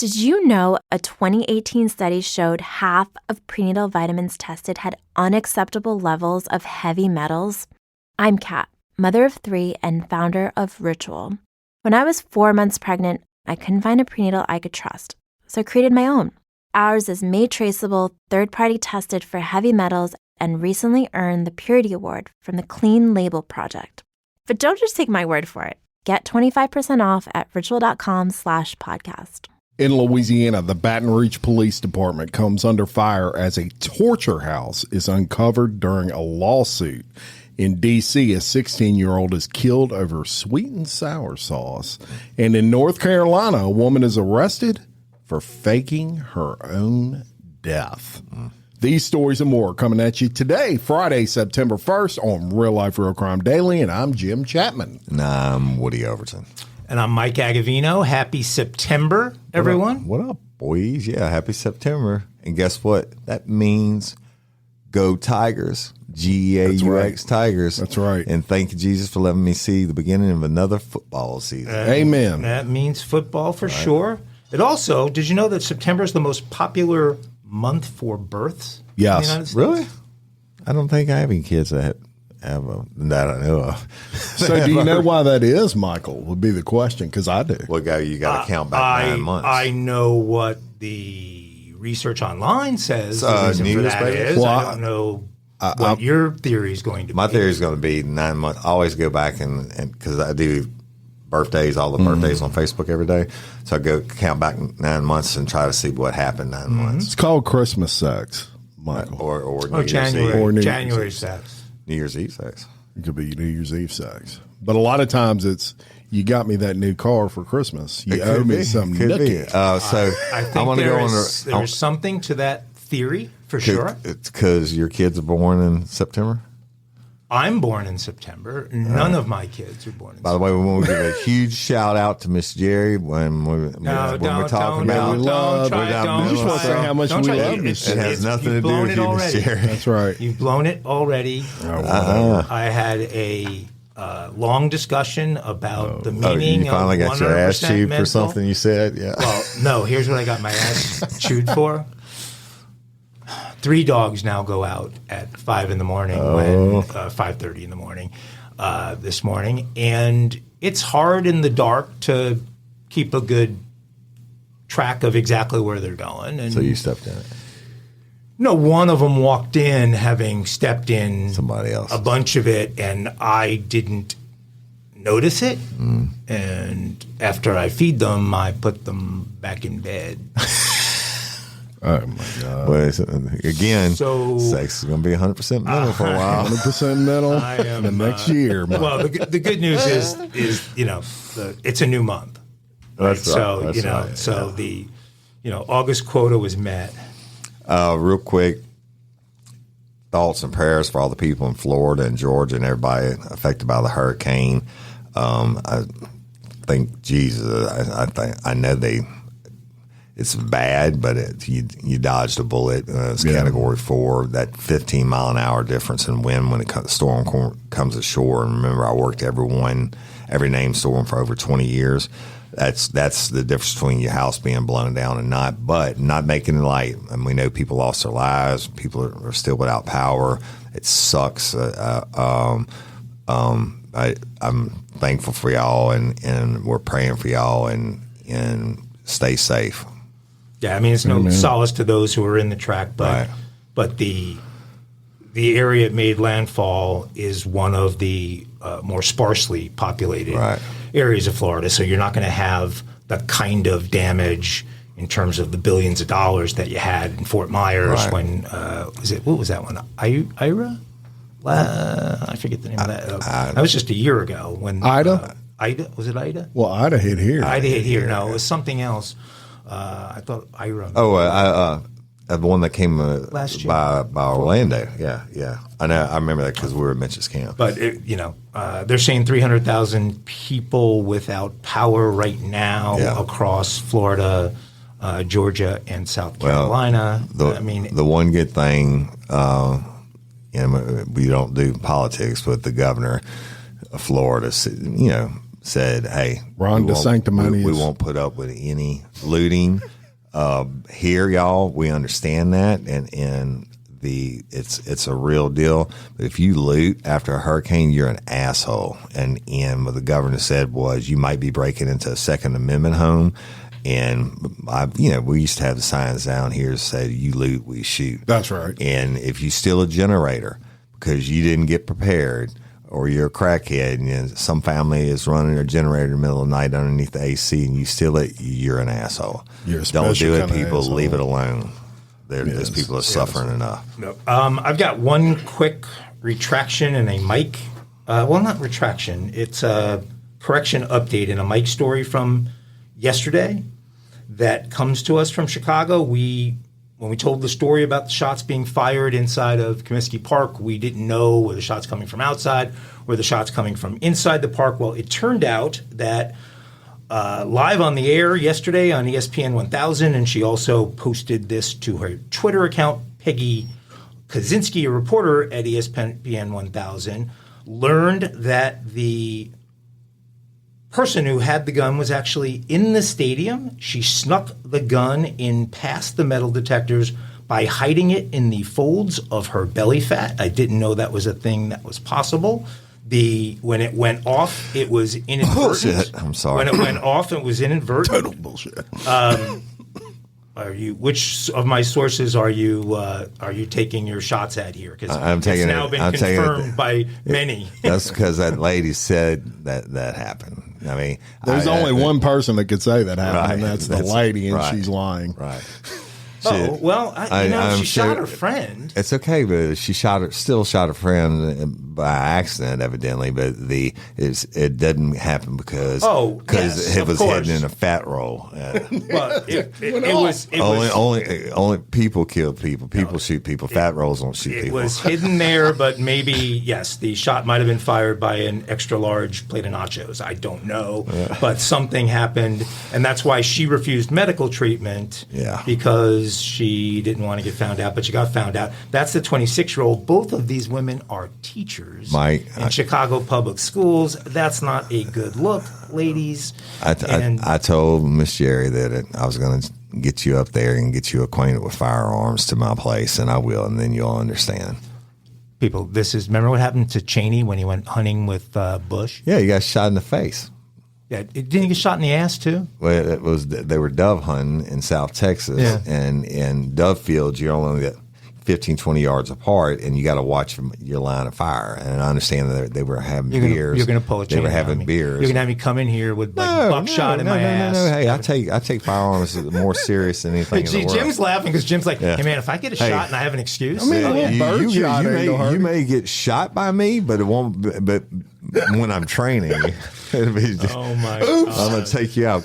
Did you know a 2018 study showed half of prenatal vitamins tested had unacceptable levels of heavy metals? I'm Kat, mother of 3 and founder of Ritual. When I was 4 months pregnant, I couldn't find a prenatal I could trust, so I created my own. Ours is made traceable, third-party tested for heavy metals, and recently earned the Purity Award from the Clean Label Project. But don't just take my word for it. Get 25% off at ritual.com/podcast. In Louisiana, the Baton Rouge Police Department comes under fire as a torture house is uncovered during a lawsuit. In D.C., a 16-year-old is killed over sweet and sour sauce. And in North Carolina, a woman is arrested for faking her own death. These stories and more are coming at you today, Friday, September 1st on Real Life Real Crime Daily, and I'm Jim Chapman. And I'm Woody Overton. And I'm Mike Agovino. Happy September, everyone. What up, boys? Yeah, happy September. And guess what? That means go Tigers. G-E-A-U-X right. Tigers. That's right. And thank you, Jesus, for letting me see the beginning of another football season. Amen. That means football for sure. It also, did you know that September is the most popular month for births? Yes. In the United States? Really? I don't think I have any kids that that I know of. So do you know why that is, Michael, would be the question, because I do. Well, you got to count back 9 months. I know what the research online says the reason for news that pages? is. Well, I don't know what your theory is going to be. My theory is going to be 9 months. I always go back and because I do birthdays, all the birthdays on Facebook every day. So I go count back 9 months and try to see what happened 9 months. It's called Christmas sex, Michael. Or New Year's January. Eve. Or New January Year's sex. New Year's Eve sex. It could be New Year's Eve sex. But a lot of times it's, you got me that new car for Christmas. You owe me some nookie. So I think I'm going to go on there's something to that theory for sure. It's because your kids are born in September? I'm born in September. None of my kids are born in By the way, we want to give a huge shout out to Miss Jerry when we're talking about. We just want to say how much we love Miss It Jerry. has nothing to do with you, Miss Jerry. That's right. You've blown it already. I had a long discussion about the meaning you finally of got your ass 100% chewed mental. for something you said? Yeah. Well, no, here's what I got my ass chewed for. 3 dogs now go out at 5 in the morning, 5:30 in the morning this morning. And it's hard in the dark to keep a good track of exactly where they're going. And So you stepped in it. no, one of them walked in having stepped in Somebody else. a bunch of it, and I didn't notice it. And after I feed them, I put them back in bed. Oh, my God. But again, So- sex is going to be 100% mental for a while. 100% mental I am, the next year, Michael. Well, the good news is it's a new month. That's right. So That's right. so the August quota was met. Real quick, thoughts and prayers for all the people in Florida and Georgia and everybody affected by the hurricane. I think Jesus. I know it's bad, but you dodged a bullet. It's Category 4. That 15-mile-an-hour difference in wind when the storm comes ashore. And remember, I worked every named storm for over 20 years. That's the difference between your house being blown down and not. But not making it light. And we know people lost their lives. People are still without power. It sucks. I'm thankful for y'all, and we're praying for y'all, and stay safe. Yeah, I mean, it's no solace to those who are in the track, but the area it made landfall is one of the more sparsely populated areas of Florida. So you're not going to have the kind of damage in terms of the billions of dollars that you had in Fort Myers when what was that one? Ira? I forget the name of that. That was just a year ago when Ida? Ida, was it Ida? Well, Ida hit here. Ida hit here. No, it was something else. I thought Ira. The one that came Last year. by Orlando. Yeah. I know. I remember that because we were at Mitch's camp. But they're saying 300,000 people without power right now across Florida, Georgia, and South Carolina. The one good thing, we don't do politics, but the governor of Florida, said, "Hey, Ron DeSanctimonious. We won't put up with any looting here, y'all. We understand that, and it's a real deal. But if you loot after a hurricane, you're an asshole." And what the governor said was, "You might be breaking into a Second Amendment home." And we used to have the signs down here that say, "You loot, we shoot." That's right. And if you steal a generator because you didn't get prepared, or you're a crackhead, and some family is running their generator in the middle of the night underneath the AC, and you steal it, you're an asshole. Don't do it, people. Leave it alone. Those people are suffering enough. No. I've got one quick retraction and a Mike. Not retraction. It's a correction update in a Mike story from yesterday that comes to us from Chicago. When we told the story about the shots being fired inside of Comiskey Park, we didn't know were the shots coming from outside, were the shots coming from inside the park. Well, it turned out that live on the air yesterday on ESPN 1000, and she also posted this to her Twitter account, Peggy Kaczynski, a reporter at ESPN 1000, learned that the person who had the gun was actually in the stadium. She snuck the gun in past the metal detectors by hiding it in the folds of her belly fat. I didn't know that was a thing that was possible. When it went off, it was inadvertent. Bullshit. I'm sorry. When it went off, it was inadvertent. Total bullshit. Which of my sources are you taking your shots at here? Because it's now been confirmed by many. That's because that lady said that happened. I mean, there's only one person that could say that happened, right, and that's the lady, and she's lying. Right. She shot her friend. It's okay, but she still shot her friend by accident, evidently. But it didn't happen because it was hidden in a fat roll. Well, only people kill people. People shoot people. Fat rolls don't shoot people. It was hidden there, but maybe yes, the shot might have been fired by an extra large plate of nachos. I don't know, but something happened, and that's why she refused medical treatment. Yeah, because she didn't want to get found out, but she got found out. That's the 26-year-old. Both of these women are teachers in Chicago public schools. That's not a good look, ladies. I told Miss Jerry that I was going to get you up there and get you acquainted with firearms to my place, and I will, and then you'll understand. People, remember what happened to Cheney when he went hunting with Bush? Yeah, he got shot in the face. Yeah, didn't he get shot in the ass too? Well, they were dove hunting in South Texas, and in dove fields you're only 15, 20 yards apart, and you got to watch your line of fire. And I understand that they were having beers. You're going to pull a chain. They were having beers. You're going to have me come in here with buckshot in my ass. No. Hey, I take firearms more serious than anything in the world. Jim's laughing because Jim's like, hey man, if I get a shot and I have an excuse, you may get shot by me, but it won't. But when I'm training. Oh my! I'm gonna take you out,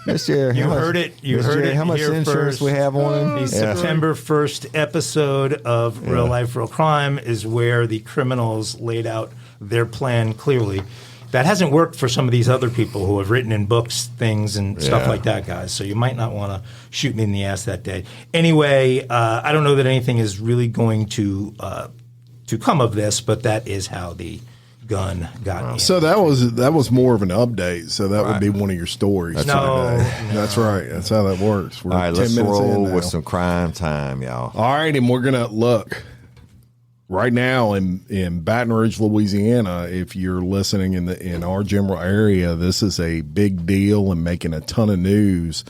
Miss Jerry. You heard it. You heard it. How much insurance we have on him? The September 1st episode of Real Life, Real Crime is where the criminals laid out their plan clearly. That hasn't worked for some of these other people who have written in books things and stuff like that, guys. So you might not want to shoot me in the ass that day. Anyway, I don't know that anything is really going to come of this, but that is how the gun got me. So that was more of an update. So that would be one of your stories. That's That's right. That's how that works. We're all right, 10 let's minutes roll in now. with some crime time, y'all. All right, and we're gonna look right now in Baton Rouge, Louisiana. If you're listening in our general area, this is a big deal and making a ton of news.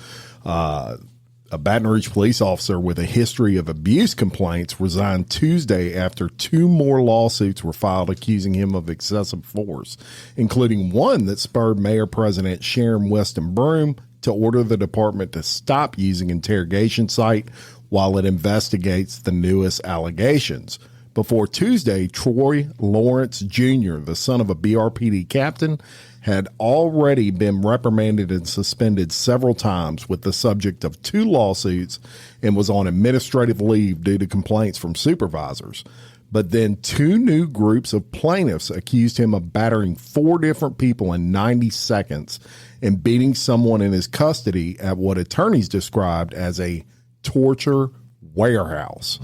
A Baton Rouge police officer with a history of abuse complaints resigned Tuesday after 2 more lawsuits were filed accusing him of excessive force, including one that spurred Mayor-President Sharon Weston Broome to order the department to stop using interrogation site while it investigates the newest allegations. Before Tuesday, Troy Lawrence Jr., the son of a BRPD captain, had already been reprimanded and suspended several times with the subject of 2 lawsuits and was on administrative leave due to complaints from supervisors. But then 2 new groups of plaintiffs accused him of battering 4 different people in 90 seconds and beating someone in his custody at what attorneys described as a torture warehouse.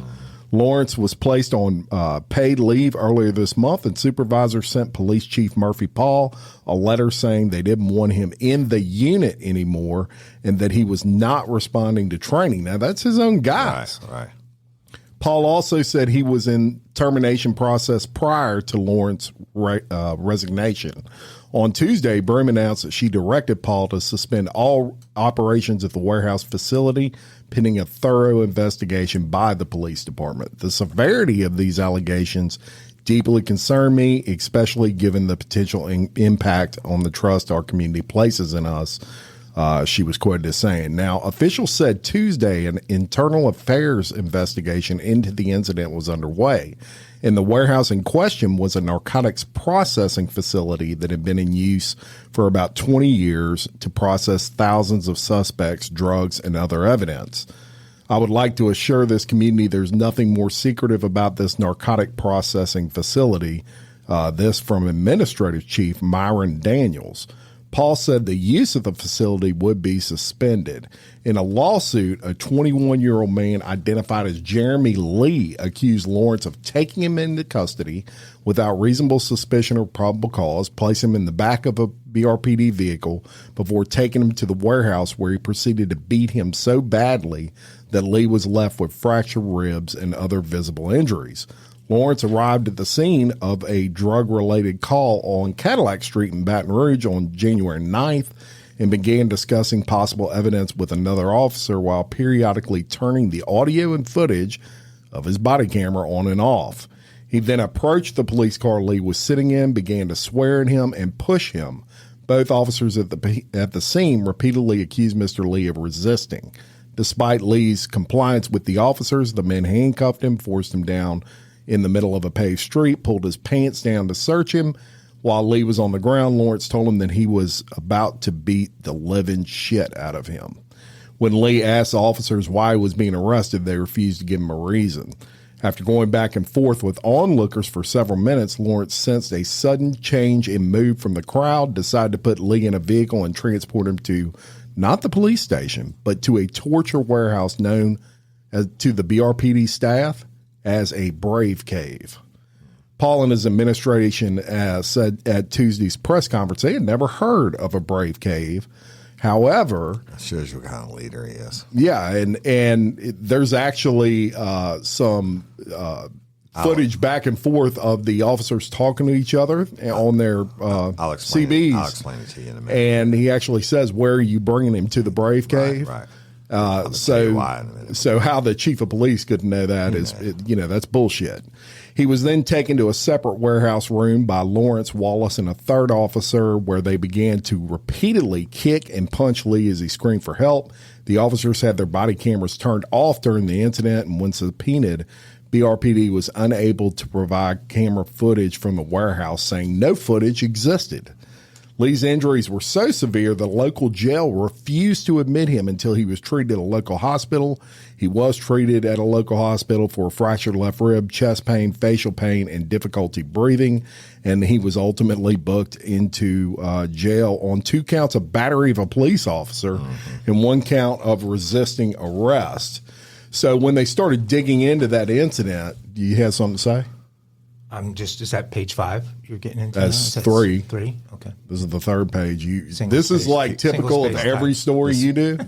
Lawrence was placed on paid leave earlier this month, and supervisors sent Police Chief Murphy Paul a letter saying they didn't want him in the unit anymore and that he was not responding to training. Now, that's his own guys. Right. Paul also said he was in termination process prior to Lawrence's resignation. On Tuesday, Broom announced that she directed Paul to suspend all operations at the warehouse facility pending a thorough investigation by the police department. The severity of these allegations deeply concern me, especially given the potential impact on the trust our community places in us, she was quoted as saying. Now, officials said Tuesday an internal affairs investigation into the incident was underway. And the warehouse in question was a narcotics processing facility that had been in use for about 20 years to process thousands of suspects, drugs, and other evidence. I would like to assure this community there's nothing more secretive about this narcotic processing facility. This from Administrative Chief Myron Daniels. Paul said the use of the facility would be suspended. In a lawsuit, a 21-year-old man identified as Jeremy Lee accused Lawrence of taking him into custody without reasonable suspicion or probable cause, placing him in the back of a BRPD vehicle before taking him to the warehouse where he proceeded to beat him so badly that Lee was left with fractured ribs and other visible injuries. Lawrence arrived at the scene of a drug-related call on Cadillac Street in Baton Rouge on January 9th and began discussing possible evidence with another officer while periodically turning the audio and footage of his body camera on and off. He then approached the police car Lee was sitting in, began to swear at him and push him. Both officers at the scene repeatedly accused Mr. Lee of resisting. Despite Lee's compliance with the officers, the men handcuffed him, forced him down in the middle of a paved street, pulled his pants down to search him. While Lee was on the ground, Lawrence told him that he was about to beat the living shit out of him. When Lee asked the officers why he was being arrested, they refused to give him a reason. After going back and forth with onlookers for several minutes, Lawrence sensed a sudden change in mood from the crowd, decided to put Lee in a vehicle and transport him to not the police station, but to a torture warehouse known to the BRPD staff as a brave cave. Paul and his administration said at Tuesday's press conference they had never heard of a brave cave. However, that shows you what kind of leader he is. Yeah, and there's actually some footage back and forth of the officers talking to each other on their CBs. I'll explain it to you in a minute. And he actually says, "Where are you bringing him to the brave cave?" Right. So how the chief of police could know that is, that's bullshit. He was then taken to a separate warehouse room by Lawrence, Wallace, and a third officer where they began to repeatedly kick and punch Lee as he screamed for help. The officers had their body cameras turned off during the incident, and when subpoenaed, BRPD was unable to provide camera footage from the warehouse, saying no footage existed. Lee's injuries were so severe the local jail refused to admit him until he was treated at a local hospital. He was treated at a local hospital for a fractured left rib, chest pain, facial pain, and difficulty breathing, and he was ultimately booked into jail on 2 counts of battery of a police officer and 1 count of resisting arrest. So when they started digging into that incident, do you have something to say? Is that page 5 you're getting into? That's 3. 3? Okay. This is the 3rd page. This is like typical of every story you do.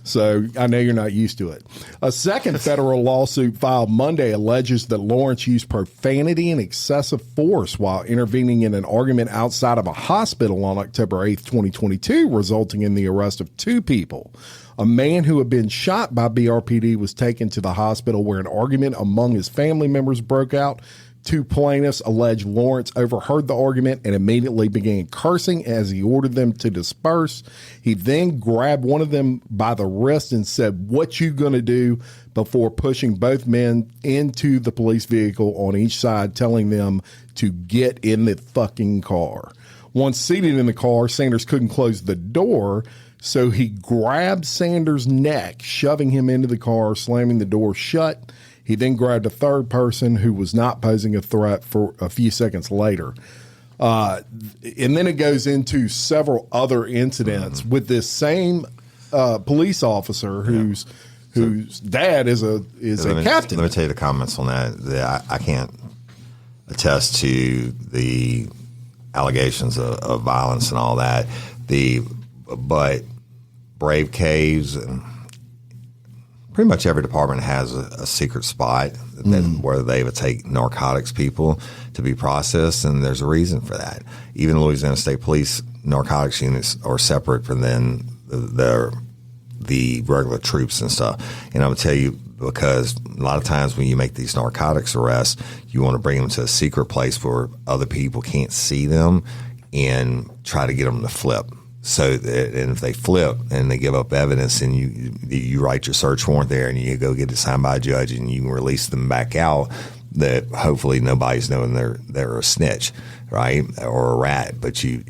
So I know you're not used to it. A second federal lawsuit filed Monday alleges that Lawrence used profanity and excessive force while intervening in an argument outside of a hospital on October 8th, 2022, resulting in the arrest of 2 people. A man who had been shot by BRPD was taken to the hospital where an argument among his family members broke out. 2 plaintiffs allege Lawrence overheard the argument and immediately began cursing as he ordered them to disperse. He then grabbed one of them by the wrist and said, "What you gonna do?" before pushing both men into the police vehicle on each side, telling them to get in the fucking car. Once seated in the car, Sanders couldn't close the door, so he grabbed Sanders' neck, shoving him into the car, slamming the door shut. He then grabbed a third person who was not posing a threat for a few seconds later. And then it goes into several other incidents with this same police officer who whose dad is a captain. Let me tell you the comments on that. I can't attest to the allegations of violence and all that. But Brave Caves and pretty much every department has a secret spot where they would take narcotics people to be processed, and there's a reason for that. Even Louisiana State Police narcotics units are separate from the regular troops and stuff. And I'm going to tell you, because a lot of times when you make these narcotics arrests, you want to bring them to a secret place where other people can't see them and try to get them to flip. So that, and if they flip and they give up evidence, and you write your search warrant there and you go get it signed by a judge and you can release them back out, that hopefully nobody's knowing they're a snitch, right, or a rat. But you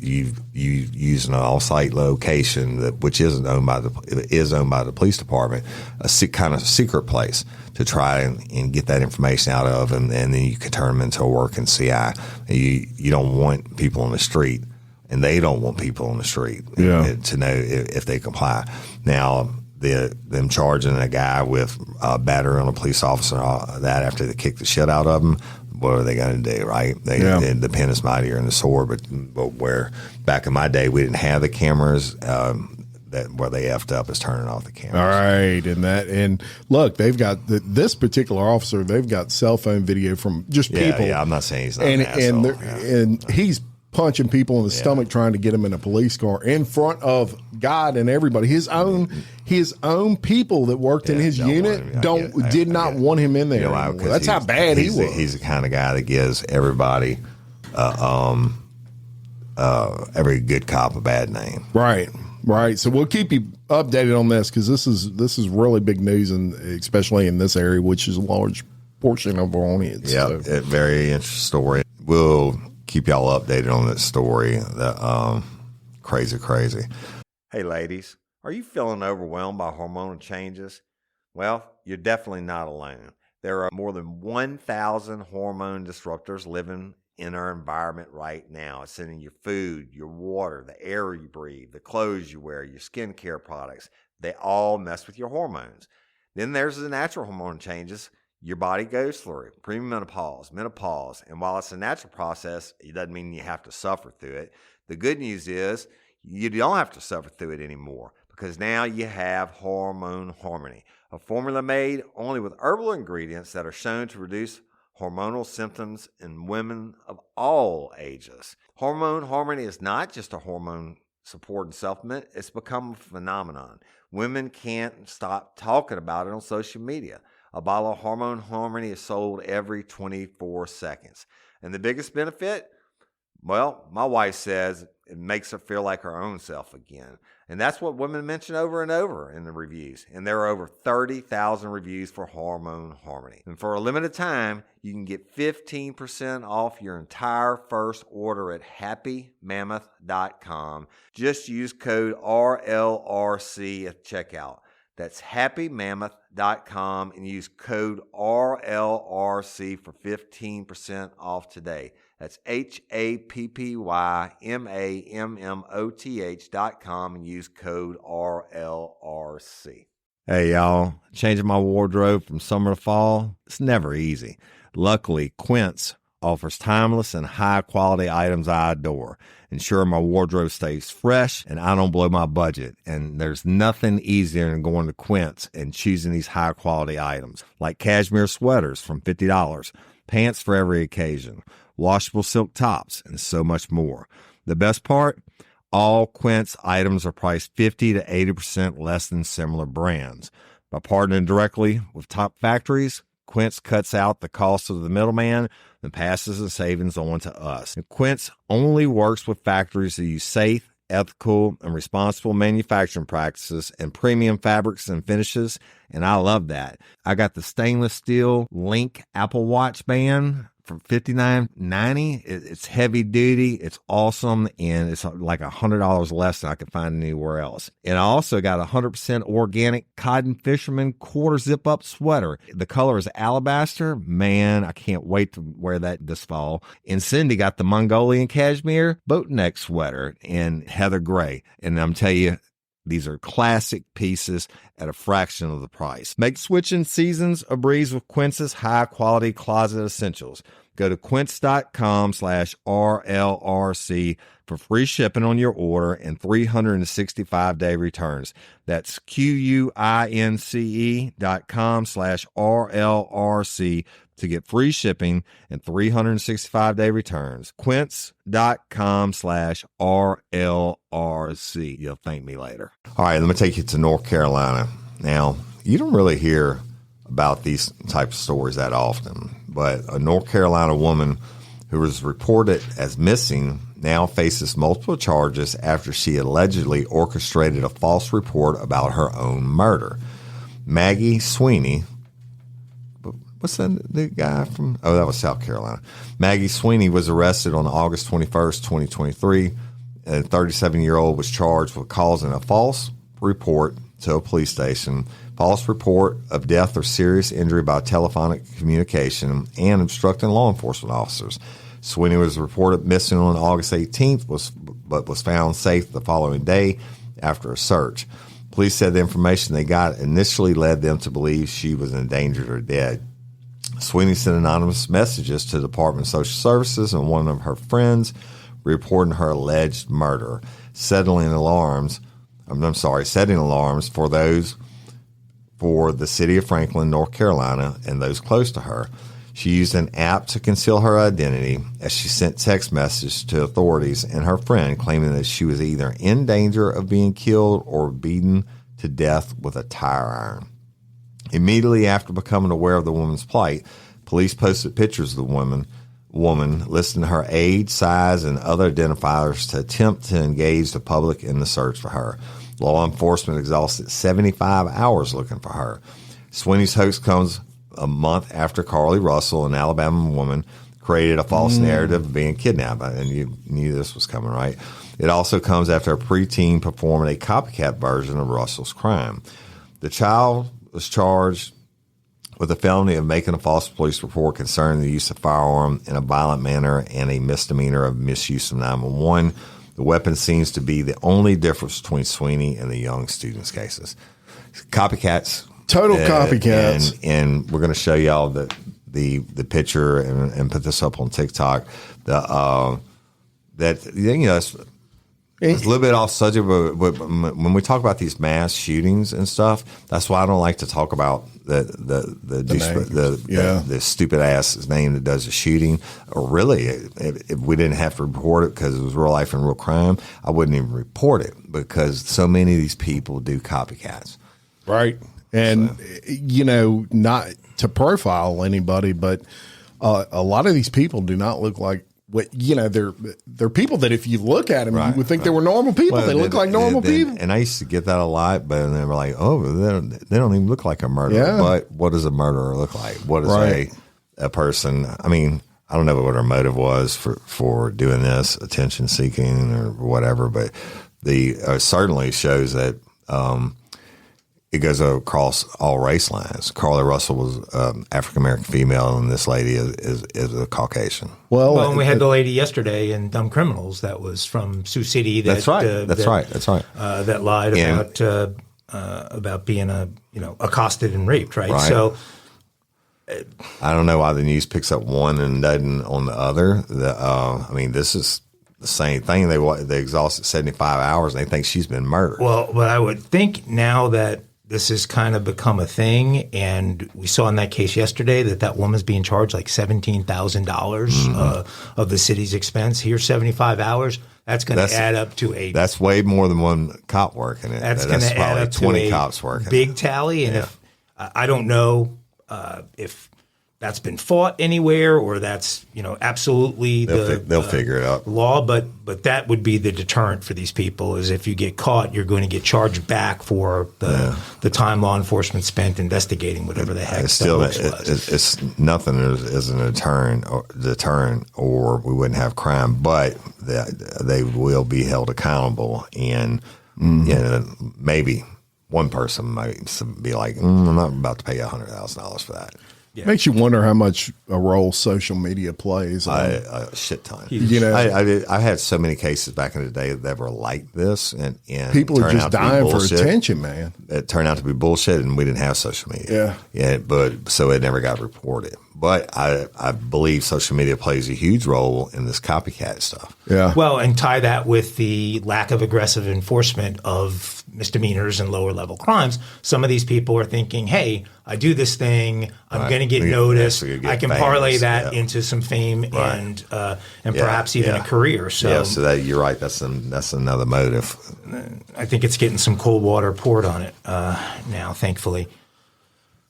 use an off-site location which is owned by the police department, a kind of secret place to try and get that information out of, and then you can turn them into a working CI. You don't want people on the street, and they don't want people on the street to know if they comply. Now, them charging a guy with battery on a police officer and all that after they kick the shit out of him, what are they going to do, right? The pen is mightier than the sword, but where back in my day we didn't have the cameras, where they effed up is turning off the cameras. All right, and look, they've got this particular officer. They've got cell phone video from just people. Yeah, I'm not saying he's not an asshole. And he's punching people in the stomach trying to get them in a police car in front of God and everybody. His own people that worked in his unit did not want him in there. You know, that's how bad he was. He's the kind of guy that gives everybody, every good cop a bad name. Right. So we'll keep you updated on this, because this is really big news, and especially in this area, which is a large portion of our audience. Yeah, so. Very interesting story. We'll keep y'all updated on that story. Crazy. Hey, ladies, are you feeling overwhelmed by hormonal changes? Well, you're definitely not alone. There are more than 1,000 hormone disruptors living in our environment right now. It's in your food, your water, the air you breathe, the clothes you wear, your skincare products. They all mess with your hormones. Then there's the natural hormone changes your body goes through: premenopause, menopause. And while it's a natural process, it doesn't mean you have to suffer through it. The good news is you don't have to suffer through it anymore, because now you have Hormone Harmony, a formula made only with herbal ingredients that are shown to reduce hormonal symptoms in women of all ages. Hormone Harmony is not just a hormone support and supplement. It's become a phenomenon. Women can't stop talking about it on social media. A bottle of Hormone Harmony is sold every 24 seconds. And the biggest benefit? Well, my wife says it makes her feel like her own self again. And that's what women mention over and over in the reviews. And there are over 30,000 reviews for Hormone Harmony. And for a limited time, you can get 15% off your entire first order at happymammoth.com. Just use code RLRC at checkout. That's happymammoth.com and use code RLRC for 15% off today. That's happymammoth.com and use code RLRC. Hey, y'all. Changing my wardrobe from summer to fall, it's never easy. Luckily, Quince offers timeless and high-quality items I adore, ensuring my wardrobe stays fresh and I don't blow my budget. And there's nothing easier than going to Quince and choosing these high-quality items, like cashmere sweaters from $50, pants for every occasion, washable silk tops, and so much more. The best part? All Quince items are priced 50 to 80% less than similar brands. By partnering directly with top factories, Quince cuts out the cost of the middleman and passes the savings on to us. And Quince only works with factories that use safe, ethical, and responsible manufacturing practices and premium fabrics and finishes, and I love that. I got the stainless steel Link Apple Watch band for $59.90. It's heavy duty, it's awesome, and it's like $100 less than I could find anywhere else. And I also got a 100% organic cotton fisherman quarter zip up sweater. The color is alabaster. Man, I can't wait to wear that this fall. And Cindy got the Mongolian cashmere boat neck sweater in heather gray. And I'm telling you, These are classic pieces at a fraction of the price. Make switching seasons a breeze with Quince's high-quality closet essentials. Go to quince.com/RLRC for free shipping on your order and 365-day returns. That's QUINCE.com/RLRC to get free shipping and 365-day returns. Quince.com/RLRC. You'll thank me later. All right, let me take you to North Carolina. Now, you don't really hear about these types of stories that often, but a North Carolina woman who was reported as missing now faces multiple charges after she allegedly orchestrated a false report about her own murder. Maggie Sweeney, what's the guy from? Oh, that was South Carolina. Maggie Sweeney was arrested on August 21st, 2023. A 37-year-old was charged with causing a false report to a police station, false report of death or serious injury by telephonic communication, and obstructing law enforcement officers. Sweeney was reported missing on August 18th, but was found safe the following day after a search. Police said the information they got initially led them to believe she was endangered or dead. Sweeney sent anonymous messages to the Department of Social Services and one of her friends reporting her alleged murder, setting alarms for the city of Franklin, North Carolina, and those close to her. She used an app to conceal her identity as she sent text messages to authorities and her friend claiming that she was either in danger of being killed or beaten to death with a tire iron. Immediately after becoming aware of the woman's plight, police posted pictures of the woman listing her age, size, and other identifiers to attempt to engage the public in the search for her. Law enforcement exhausted 75 hours looking for her. Sweeney's hoax comes a month after Carly Russell, an Alabama woman, created a false narrative of being kidnapped. And you knew this was coming, right? It also comes after a preteen performed a copycat version of Russell's crime. The child was charged with a felony of making a false police report concerning the use of firearm in a violent manner and a misdemeanor of misuse of 911. The weapon seems to be the only difference between Sweeney and the young students' cases. Copycats. Total copycats. And we're going to show y'all the picture and put this up on TikTok. It's a little bit off subject, but when we talk about these mass shootings and stuff, that's why I don't like to talk about the stupid ass name that does the shooting. Or really, if we didn't have to report it because it was real life and real crime, I wouldn't even report it because so many of these people do copycats. Right. And, not to profile anybody, but a lot of these people do not look like they're people that if you look at them, you would think they were normal people. They look like normal people. And I used to get that a lot, but they were like, oh, they don't even look like a murderer. Yeah. But what does a murderer look like? What is a person? I mean, I don't know what her motive was for doing this, attention seeking or whatever, but the certainly shows that it goes across all race lines. Carly Russell was African American female, and this lady is a Caucasian. Well, and we had the lady yesterday in Dumb Criminals that was from Sioux City. That's right. That's right. That lied about being accosted and raped. Right. So I don't know why the news picks up one and doesn't on the other. This is the same thing. They exhausted 75 hours and they think she's been murdered. Well, but I would think now that this has kind of become a thing, and we saw in that case yesterday that woman's being charged like $17,000 of the city's expense. Here's 75 hours. That's going to add up to That's way more than one cop working it. That's going to add up 20 to cops working. Big tally. And if I don't know if that's been fought anywhere or that's absolutely they'll figure it out law, but that would be the deterrent for these people is if you get caught, you're going to get charged back for the time law enforcement spent investigating whatever the heck was. It's nothing as an deterrent, or we wouldn't have crime, but they will be held accountable, and maybe one person might be like, I'm not about to pay $100,000 for that. Makes you wonder how much a role social media plays. A shit ton. You know, I had so many cases back in the day that were like this, and people are just dying for attention, man. It turned out to be bullshit, and we didn't have social media. But so it never got reported. But I believe social media plays a huge role in this copycat stuff. Yeah. Well, and tie that with the lack of aggressive enforcement of misdemeanors and lower level crimes. Some of these people are thinking, hey, I do this thing, I'm going to get noticed, I can parlay that into some fame and perhaps even a career. So, so that you're right. That's another motive. I think it's getting some cold water poured on it now, thankfully.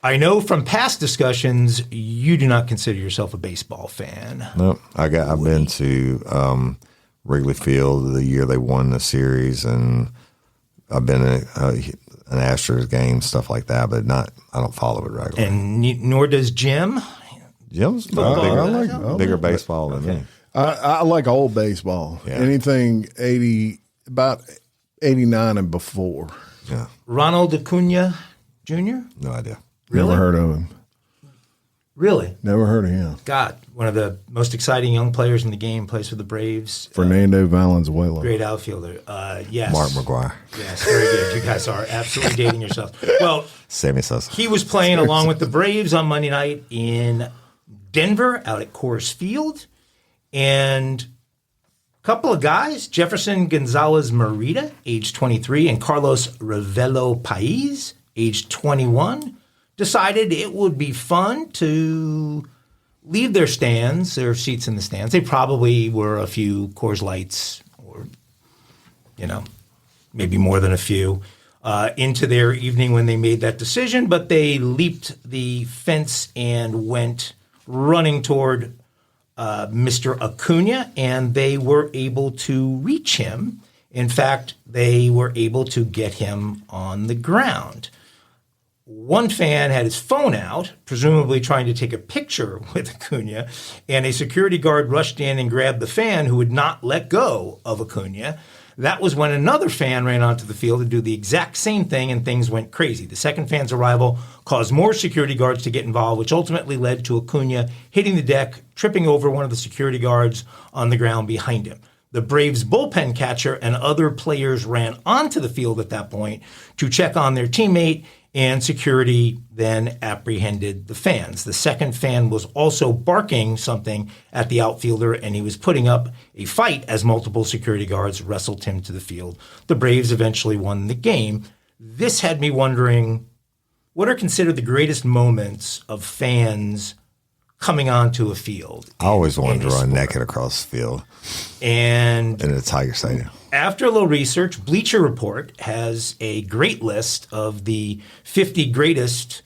I know from past discussions you do not consider yourself a baseball fan. No, I've been to Wrigley Field the year they won the series, and I've been in an Astros game, stuff like that, but I don't follow it regularly. And nor does Jim. Jim's bigger baseball than me. I like old baseball. Yeah. Anything about 89 and before. Yeah. Ronald Acuna Jr.? No idea. Really? Never heard of him. Really? Never heard of him. God, one of the most exciting young players in the game, plays for the Braves. Fernando Valenzuela. Great outfielder. Yes. Mark McGuire. Yes, very good. You guys are absolutely dating yourself. Well, Sammy Sosa. He was playing along with the Braves on Monday night in Denver out at Coors Field. And a couple of guys, Jefferson Gonzalez Merida, age 23, and Carlos Ravelo Pais, age 21, decided it would be fun to leave their seats in the stands. They probably were a few Coors Lights or, maybe more than a few into their evening when they made that decision, but they leaped the fence and went running toward Mr. Acuna, and they were able to reach him. In fact, they were able to get him on the ground. One fan had his phone out, presumably trying to take a picture with Acuna, and a security guard rushed in and grabbed the fan who would not let go of Acuna. That was when another fan ran onto the field to do the exact same thing, and things went crazy. The second fan's arrival caused more security guards to get involved, which ultimately led to Acuna hitting the deck, tripping over one of the security guards on the ground behind him. The Braves bullpen catcher and other players ran onto the field at that point to check on their teammate, and security then apprehended the fans. The second fan was also barking something at the outfielder, and he was putting up a fight as multiple security guards wrestled him to the field. The Braves eventually won the game. This had me wondering, what are considered the greatest moments of fans coming onto a field? I always wanted to run naked across the field and in a Tiger Stadium. After a little research, Bleacher Report has a great list of the 50 greatest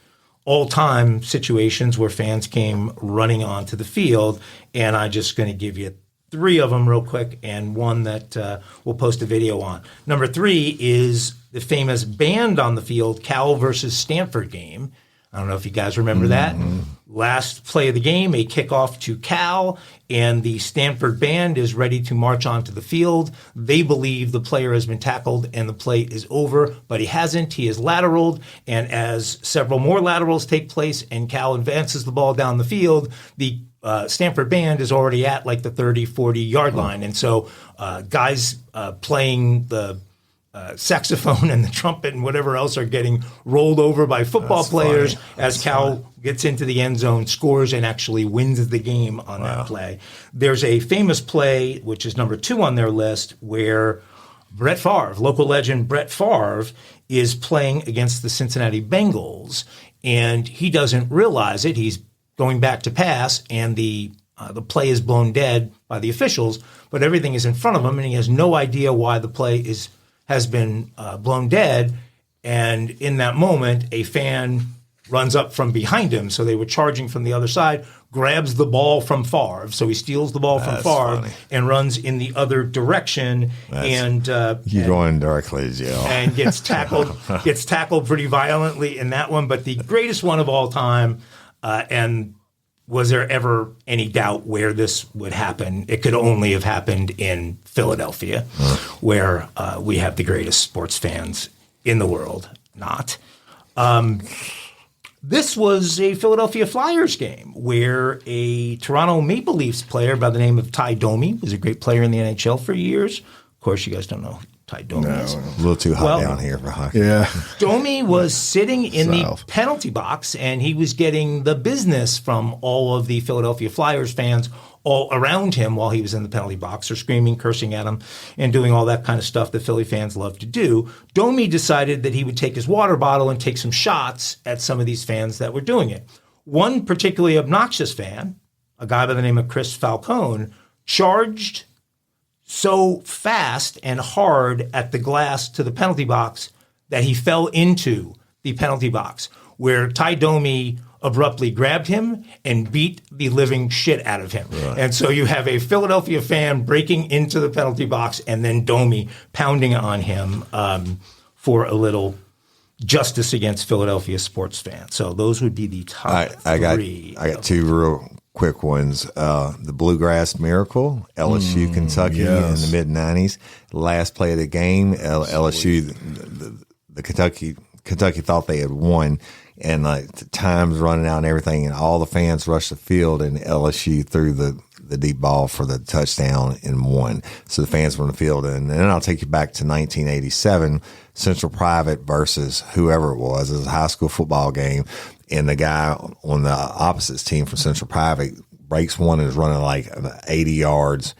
all-time situations where fans came running onto the field, and I'm just going to give you 3 of them real quick and one that we'll post a video on. Number 3 is the famous band on the field, Cal versus Stanford game. I don't know if you guys remember that. Last play of the game, a kickoff to Cal, and the Stanford band is ready to march onto the field. They believe the player has been tackled and the play is over, but he hasn't. He is lateraled, and as several more laterals take place and Cal advances the ball down the field, the Stanford band is already at like the 30, 40-yard line. And so guys playing the saxophone and the trumpet and whatever else are getting rolled over by football players as Cal gets into the end zone, scores, and actually wins the game on that play. There's a famous play, which is number 2 on their list, where Brett Favre, local legend Brett Favre, is playing against the Cincinnati Bengals, and he doesn't realize it. He's going back to pass, and the play is blown dead by the officials, but everything is in front of him, and he has no idea why the play has been blown dead. And in that moment, a fan runs up from behind him. So they were charging from the other side, grabs the ball from Favre. So he steals the ball from Favre and runs in the other direction. You're going directly to jail. And gets tackled pretty violently in that one. But the greatest one of all time, and was there ever any doubt where this would happen? It could only have happened in Philadelphia, where we have the greatest sports fans in the world. Not. This was a Philadelphia Flyers game where a Toronto Maple Leafs player by the name of Ty Domi was a great player in the NHL for years. Of course, you guys don't know who Ty Domi is. A little too hot down here for hockey. Yeah. Domi was sitting in the penalty box, and he was getting the business from all of the Philadelphia Flyers fans all around him while he was in the penalty box, or screaming, cursing at him, and doing all that kind of stuff that Philly fans love to do. Domi decided that he would take his water bottle and take some shots at some of these fans that were doing it. One particularly obnoxious fan, a guy by the name of Chris Falcone, charged so fast and hard at the glass to the penalty box that he fell into the penalty box, where Ty Domi abruptly grabbed him and beat the living shit out of him. Right. And so you have a Philadelphia fan breaking into the penalty box and then Domi pounding on him for a little justice against Philadelphia sports fans. So those would be the top three. I got two real quick ones. The Bluegrass Miracle, LSU, Kentucky in the mid-'90s. Last play of the game, LSU, the Kentucky thought they had won. And time's running out and everything, and all the fans rushed the field, and LSU threw the deep ball for the touchdown and won. So the fans were on the field. And then I'll take you back to 1987, Central Private versus whoever it was. It was a high school football game, and the guy on the opposite team from Central Private breaks one and is running like 80 yards.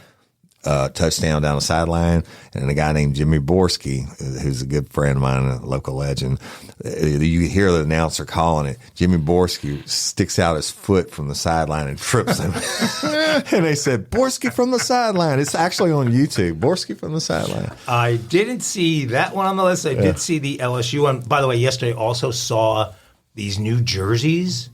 Touchdown down the sideline, and a guy named Jimmy Borski, who's a good friend of mine, a local legend. You hear the announcer calling it. Jimmy Borski sticks out his foot from the sideline and trips him. And they said, Borski from the sideline. It's actually on YouTube. Borski from the sideline. I didn't see that one on the list. I did see the LSU one. By the way, yesterday also saw these new jerseys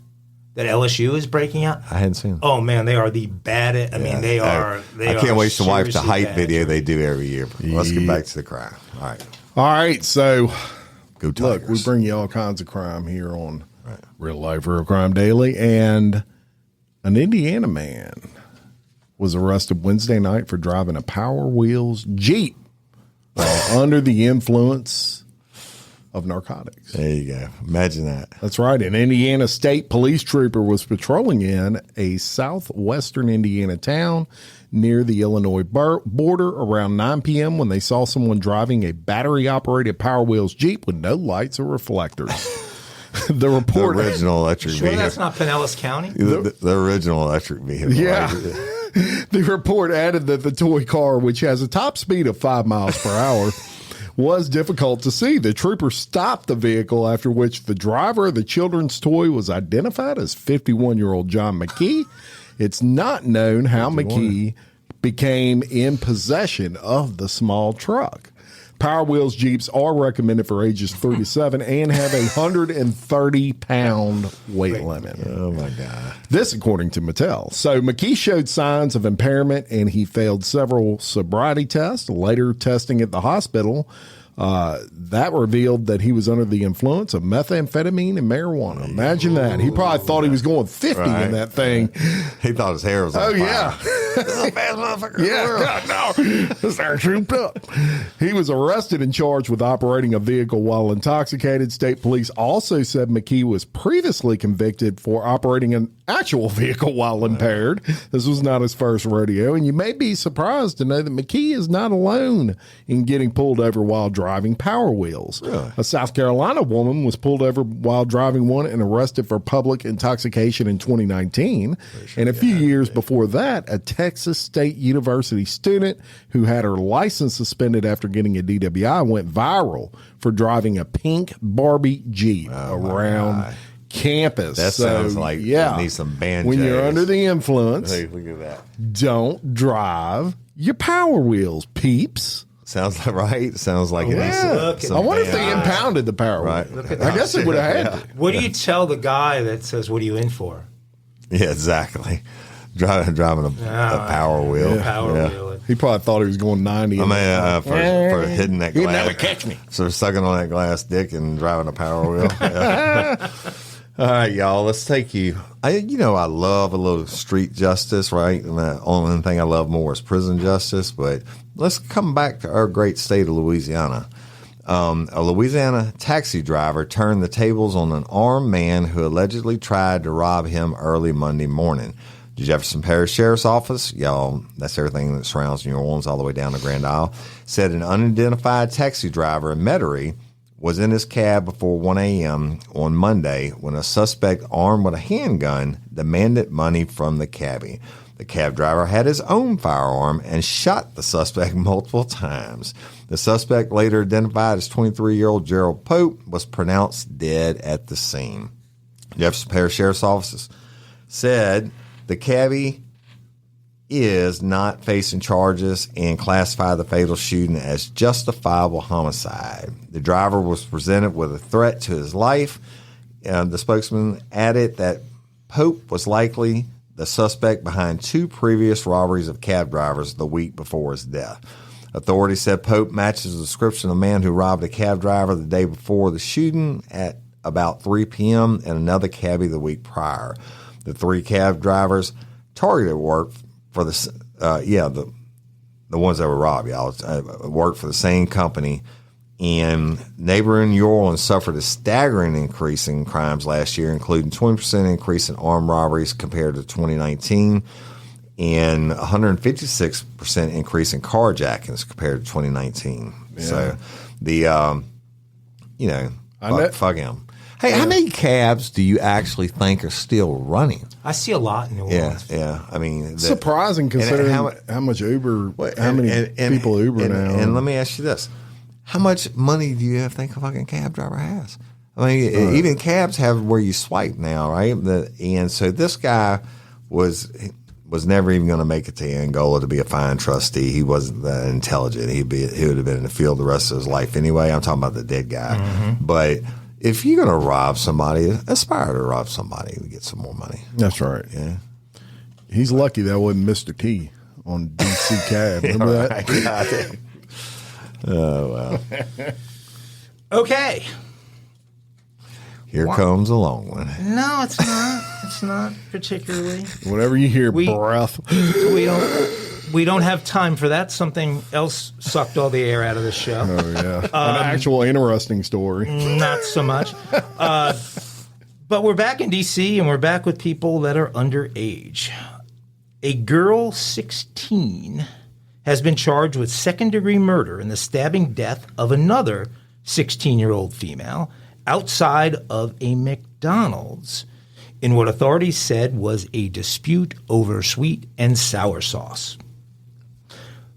that LSU is breaking out. I hadn't seen them. Oh man, they are the baddest. I mean, they are. I can't wait to watch the hype video they do every year. Let's get back to the crime. All right. So, go Tigers. Look, we bring you all kinds of crime here on Real Life Real Crime Daily, and an Indiana man was arrested Wednesday night for driving a Power Wheels Jeep while under the influence of narcotics. There you go. Imagine that. That's right. An Indiana State police trooper was patrolling in a southwestern Indiana town near the Illinois border around 9 p.m. when they saw someone driving a battery-operated Power Wheels Jeep with no lights or reflectors. The report... The original electric vehicle. That's not Pinellas County? The original electric vehicle. Yeah. The report added that the toy car, which has a top speed of 5 miles per hour, was difficult to see. The trooper stopped the vehicle, after which the driver of the children's toy was identified as 51-year-old John McKee. It's not known how McKee became in possession of the small truck. Power Wheels Jeeps are recommended for ages 3 to 7 and have a 130-pound weight limit. Oh, my God. This, according to Mattel. So McKee showed signs of impairment, and he failed several sobriety tests. Later testing at the hospital, that revealed that he was under the influence of methamphetamine and marijuana. Imagine that. He probably thought he was going 50 in that thing. He thought his hair was on fire. Yeah. This is the best motherfucker in the world. God, no. This thing's souped up. He was arrested and charged with operating a vehicle while intoxicated. State police also said McKee was previously convicted for operating an actual vehicle while impaired. This was not his first rodeo, and you may be surprised to know that McKee is not alone in getting pulled over while driving Power Wheels. Really? A South Carolina woman was pulled over while driving one and arrested for public intoxication in 2019. And a few years before that, a Texas State University student who had her license suspended after getting a DWI went viral for driving a pink Barbie Jeep around campus. That sounds like it needs some banjos. When you're under the influence, hey, look at that. Don't drive your Power Wheels, peeps. Sounds like right. Sounds like it needs some I wonder if they impounded the Power Wheels. I guess it would have had to. What do you tell the guy that says, "What are you in for?" Yeah, exactly. Driving a Power Wheel. Yeah. Power Wheel. He probably thought he was going 90. I mean, for hitting that glass. He'd never catch me. So sucking on that glass dick and driving a Power Wheel. Yeah. All right, y'all, let's take you. I love a little street justice, right? And the only thing I love more is prison justice. But let's come back to our great state of Louisiana. A Louisiana taxi driver turned the tables on an armed man who allegedly tried to rob him early Monday morning. The Jefferson Parish Sheriff's Office, y'all, that's everything that surrounds New Orleans all the way down to Grand Isle, said an unidentified taxi driver in Metairie was in his cab before 1 a.m. on Monday when a suspect armed with a handgun demanded money from the cabbie. The cab driver had his own firearm and shot the suspect multiple times. The suspect, later identified as 23-year-old Gerald Pope, was pronounced dead at the scene. Jefferson Parish Sheriff's Office said the cabbie is not facing charges and classified the fatal shooting as justifiable homicide. The driver was presented with a threat to his life. The spokesman added that Pope was likely the suspect behind 2 previous robberies of cab drivers the week before his death. Authorities said Pope matches the description of a man who robbed a cab driver the day before the shooting at about 3 p.m. and another cabbie the week prior. The 3 cab drivers targeted work for the ones that were robbed, y'all, worked for the same company. And neighboring New Orleans suffered a staggering increase in crimes last year, including 20% increase in armed robberies compared to 2019 and 156% increase in carjackings compared to 2019. Yeah. So fuck him. Hey, how many cabs do you actually think are still running? I see a lot in New Orleans. Yeah. I mean, surprising considering how much Uber, how many people Uber now. And let me ask you this. How much money do you think a fucking cab driver has? I mean, even cabs have where you swipe now, right? And so this guy was never even going to make it to Angola to be a fine trustee. He wasn't that intelligent. He would have been in the field the rest of his life anyway. I'm talking about the dead guy. Mm-hmm. But if you're going to rob somebody, aspire to rob somebody to get some more money. That's right. Yeah. He's lucky that wasn't Mr. T on DC Cab. Remember that? Oh, well. Okay. Here comes a long one. No, it's not. It's not particularly. Whatever you hear, breath. We don't have time for that. Something else sucked all the air out of the show. Oh, yeah. An actual interesting story. Not so much. But we're back in D.C., and we're back with people that are underage. A girl, 16, has been charged with second-degree murder in the stabbing death of another 16-year-old female outside of a McDonald's in what authorities said was a dispute over sweet and sour sauce.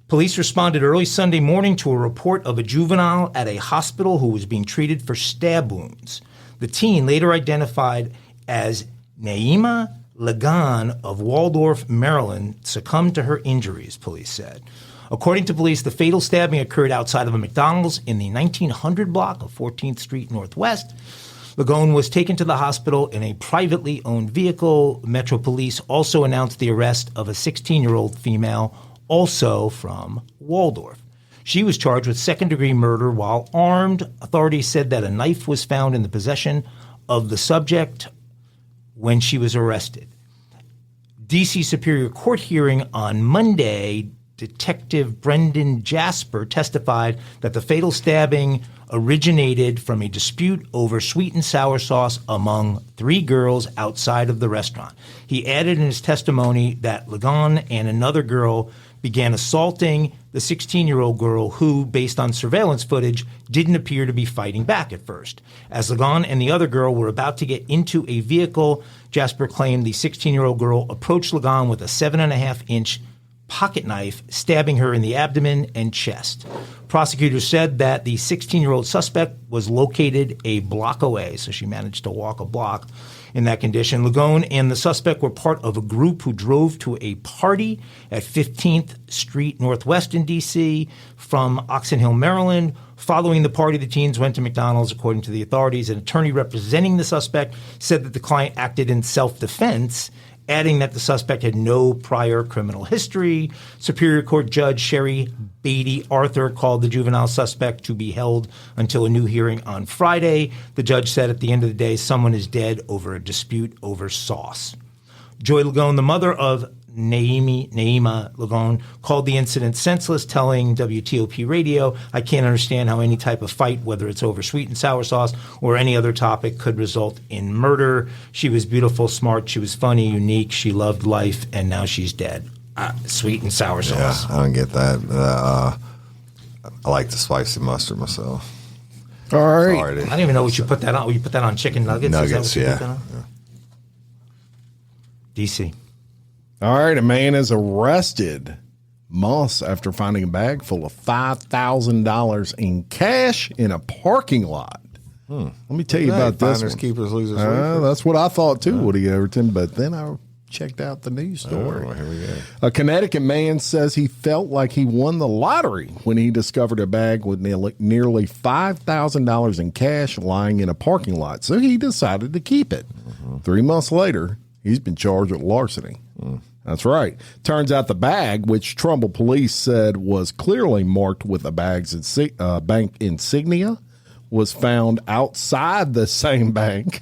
Police responded early Sunday morning to a report of a juvenile at a hospital who was being treated for stab wounds. The teen, later identified as Naima Lagan of Waldorf, Maryland, succumbed to her injuries, police said. According to police, the fatal stabbing occurred outside of a McDonald's in the 1900 block of 14th Street Northwest. Lagan was taken to the hospital in a privately owned vehicle. Metro Police also announced the arrest of a 16-year-old female, also from Waldorf. She was charged with second-degree murder while armed. Authorities said that a knife was found in the possession of the subject when she was arrested. D.C. Superior Court hearing on Monday, Detective Brendan Jasper testified that the fatal stabbing originated from a dispute over sweet and sour sauce among 3 girls outside of the restaurant. He added in his testimony that Lagan and another girl began assaulting the 16-year-old girl who, based on surveillance footage, didn't appear to be fighting back at first. As Lagan and the other girl were about to get into a vehicle, Jasper claimed the 16-year-old girl approached Lagan with a 7.5-inch pocket knife, stabbing her in the abdomen and chest. Prosecutors said that the 16-year-old suspect was located a block away, so she managed to walk a block in that condition. Lagan and the suspect were part of a group who drove to a party at 15th Street Northwest in D.C. from Oxon Hill, Maryland. Following the party, the teens went to McDonald's, according to the authorities. An attorney representing the suspect said that the client acted in self-defense, adding that the suspect had no prior criminal history. Superior Court Judge Sherry Beatty Arthur called the juvenile suspect to be held until a new hearing on Friday. The judge said at the end of the day, someone is dead over a dispute over sauce. Joy Lagan, the mother of Naima Lagone, called the incident senseless, telling WTOP radio, "I can't understand how any type of fight, whether it's over sweet and sour sauce or any other topic, could result in murder. She was beautiful, smart, she was funny, unique, she loved life, and now she's dead." Sweet and sour sauce. Yeah, I don't get that. I like the spicy mustard myself. All right. I don't even know what you put that on. You put that on chicken nuggets? Nuggets, Is that what you put that on? Yeah. DC. All right. A man is arrested months after finding a bag full of $5,000 in cash in a parking lot. Let me tell you about this Finders, one. keepers, losers. That's what I thought too, Woody Overton. But then I checked out the news story. Here we go. A Connecticut man says he felt like he won the lottery when he discovered a bag with nearly $5,000 in cash lying in a parking lot. So he decided to keep it. 3 months later, he's been charged with larceny. That's right. Turns out the bag, which Trumbull police said was clearly marked with a bank insignia, was found outside the same bank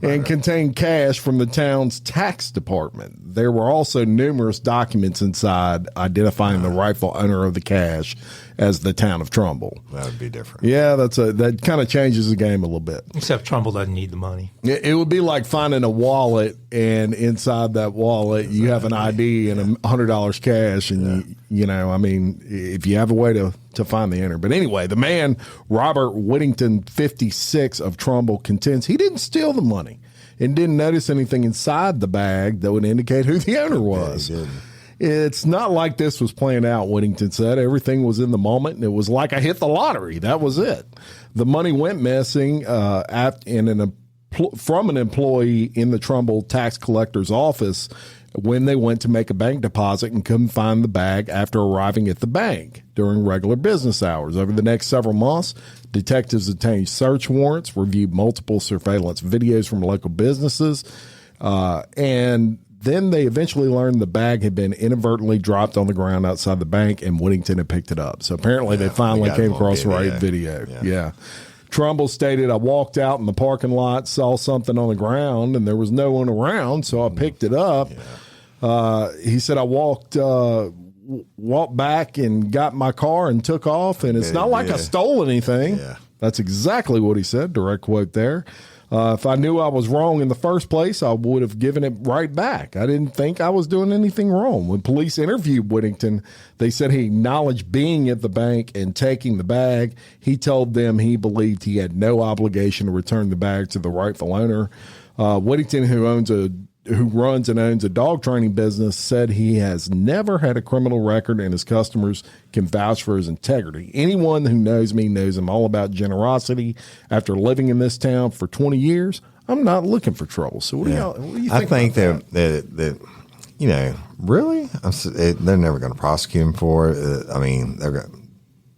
and contained cash from the town's tax department. There were also numerous documents inside identifying the rightful owner of the cash as the town of Trumbull. That would be different. Yeah, that kind of changes the game a little bit. Except Trumbull doesn't need the money. It would be like finding a wallet, and inside that wallet you have an ID and $100 cash, and if you have a way to find the owner. But anyway, the man, Robert Whittington, 56, of Trumbull, contends he didn't steal the money and didn't notice anything inside the bag that would indicate who the owner was. Yeah, It's not like this was planned out, Whittington said. Everything was in the moment, and it was like I hit the lottery. That was it. The money went missing from an employee in the Trumbull tax collector's office when they went to make a bank deposit and couldn't find the bag after arriving at the bank during regular business hours. Over the next several months, detectives obtained search warrants, reviewed multiple surveillance videos from local businesses, and then they eventually learned the bag had been inadvertently dropped on the ground outside the bank, and Whittington had picked it up. So apparently they finally came across the right video. Yeah. Trumbull stated, "I walked out in the parking lot, saw something on the ground, and there was no one around, so I picked it up." He said, "I walked back and got my car and took off, and it's not like I stole anything." Yeah. That's exactly what he said. Direct quote there. If I knew I was wrong in the first place, I would have given it right back. I didn't think I was doing anything wrong. When police interviewed Whittington, they said he acknowledged being at the bank and taking the bag. He told them he believed he had no obligation to return the bag to the rightful owner. Whittington, who runs and owns a dog training business, said he has never had a criminal record and his customers can vouch for his integrity. Anyone who knows me knows I'm all about generosity. After living in this town for 20 years, I'm not looking for trouble. So what do you think? I think that really, they're never going to prosecute him for it. I mean,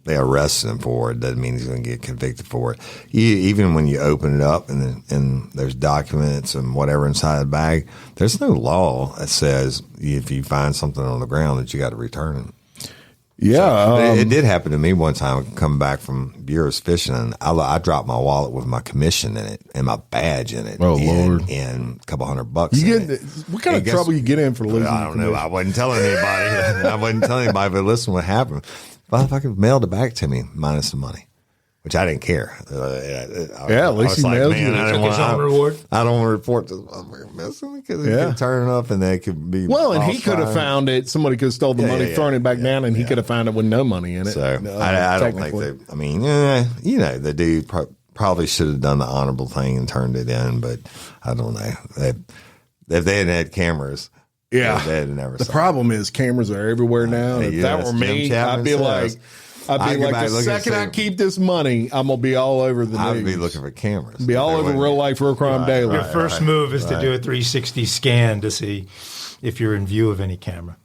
they arrested him for it. Doesn't mean he's going to get convicted for it. Even when you open it up and there's documents and whatever inside the bag, there's no law that says if you find something on the ground that you got to return it. Yeah. So, it did happen to me one time coming back from Bureau's fishing, and I dropped my wallet with my commission in it and my badge in it. Oh, Lord. And a couple $100 What kind of trouble you get in for losing? I don't know. I wasn't telling anybody. But listen, what happened? Motherfucker mailed it back to me minus the money, which I didn't care. At least he mailed you. I don't want to report this motherfucker missing because it could turn up and they could be. Well, and he could have found it. Somebody could have stole the money, thrown it back down, and he could have found it with no money in it. So I don't think they. I mean, the dude probably should have done the honorable thing and turned it in, but I don't know. If they hadn't had cameras. Yeah, the problem is cameras are everywhere now. And if that were me, I'd be like, the second I keep this money, I'm gonna be all over the news. I'd be looking for cameras. Be all over Real Life Real Crime Daily. Your first move is to do a 360 scan to see if you're in view of any camera.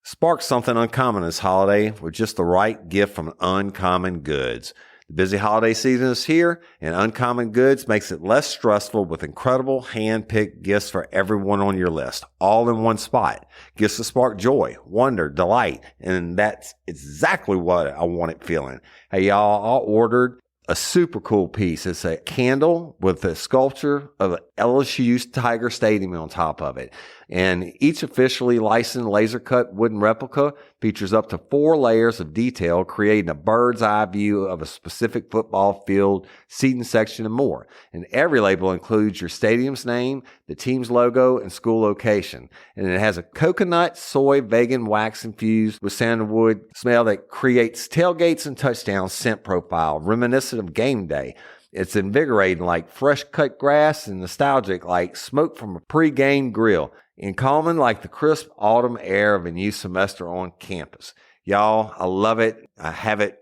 Spark something uncommon this holiday with just the right gift from Uncommon Goods. The busy holiday season is here, and Uncommon Goods makes it less stressful with incredible hand-picked gifts for everyone on your list, all in one spot. Gifts that spark joy, wonder, delight, and that's exactly what I wanted feeling. Hey, y'all, I ordered a super cool piece. It's a candle with a sculpture of an LSU's Tiger Stadium on top of it. And each officially licensed laser cut wooden replica features up to 4 layers of detail, creating a bird's eye view of a specific football field, seating section, and more. And every label includes your stadium's name, the team's logo, and school location. And it has a coconut, soy, vegan wax infused with sandalwood smell that creates tailgates and touchdowns scent profile, reminiscent of game day. It's invigorating like fresh cut grass and nostalgic like smoke from a pre-game grill, and calming like the crisp autumn air of a new semester on campus. Y'all, I love it. I have it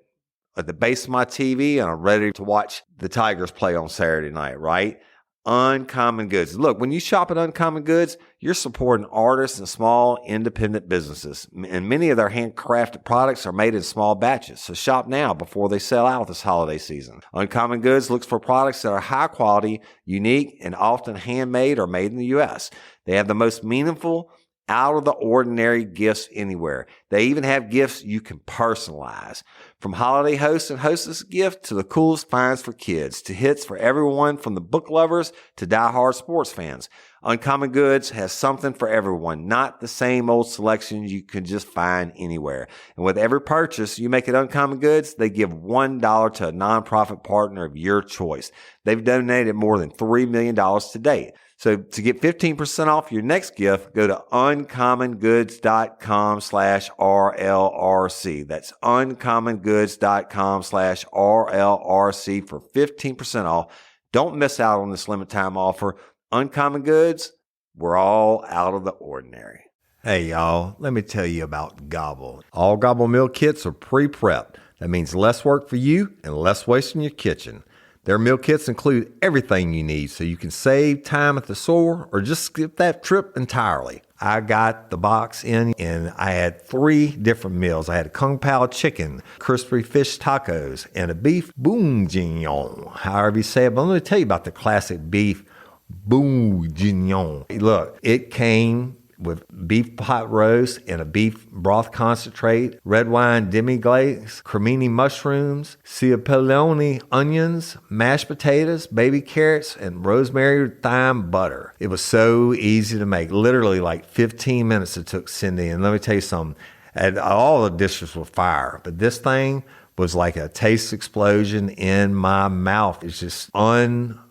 at the base of my TV, and I'm ready to watch the Tigers play on Saturday night, right? Uncommon Goods. Look, when you shop at Uncommon Goods, you're supporting artists and small independent businesses. And many of their handcrafted products are made in small batches. So shop now before they sell out this holiday season. Uncommon Goods looks for products that are high quality, unique, and often handmade or made in the U.S. They have the most meaningful, out of the ordinary gifts anywhere. They even have gifts you can personalize. From holiday hosts and hostess gifts to the coolest finds for kids, to hits for everyone from the book lovers to diehard sports fans. Uncommon Goods has something for everyone, not the same old selections you can just find anywhere. And with every purchase you make at Uncommon Goods, they give $1 to a nonprofit partner of your choice. They've donated more than $3 million to date. So to get 15% off your next gift, go to uncommongoods.com/RLRC. That's uncommongoods.com/RLRC for 15% off. Don't miss out on this limited time offer. Uncommon Goods, we're all out of the ordinary. Hey, y'all, let me tell you about Gobble. All Gobble meal kits are pre-prepped. That means less work for you and less waste in your kitchen. Their meal kits include everything you need so you can save time at the store or just skip that trip entirely. I got the box in and I had 3 different meals. I had a Kung Pao chicken, crispy fish tacos, and a beef bourguignon, however you say it. But let me tell you about the classic beef bourguignon. Look, it came with beef pot roast and a beef broth concentrate, red wine demi-glaze, cremini mushrooms, cipollone onions, mashed potatoes, baby carrots, and rosemary thyme butter. It was so easy to make. Literally like 15 minutes it took Cindy. And let me tell you something, and all the dishes were fire, but this thing was like a taste explosion in my mouth. It's just unreal.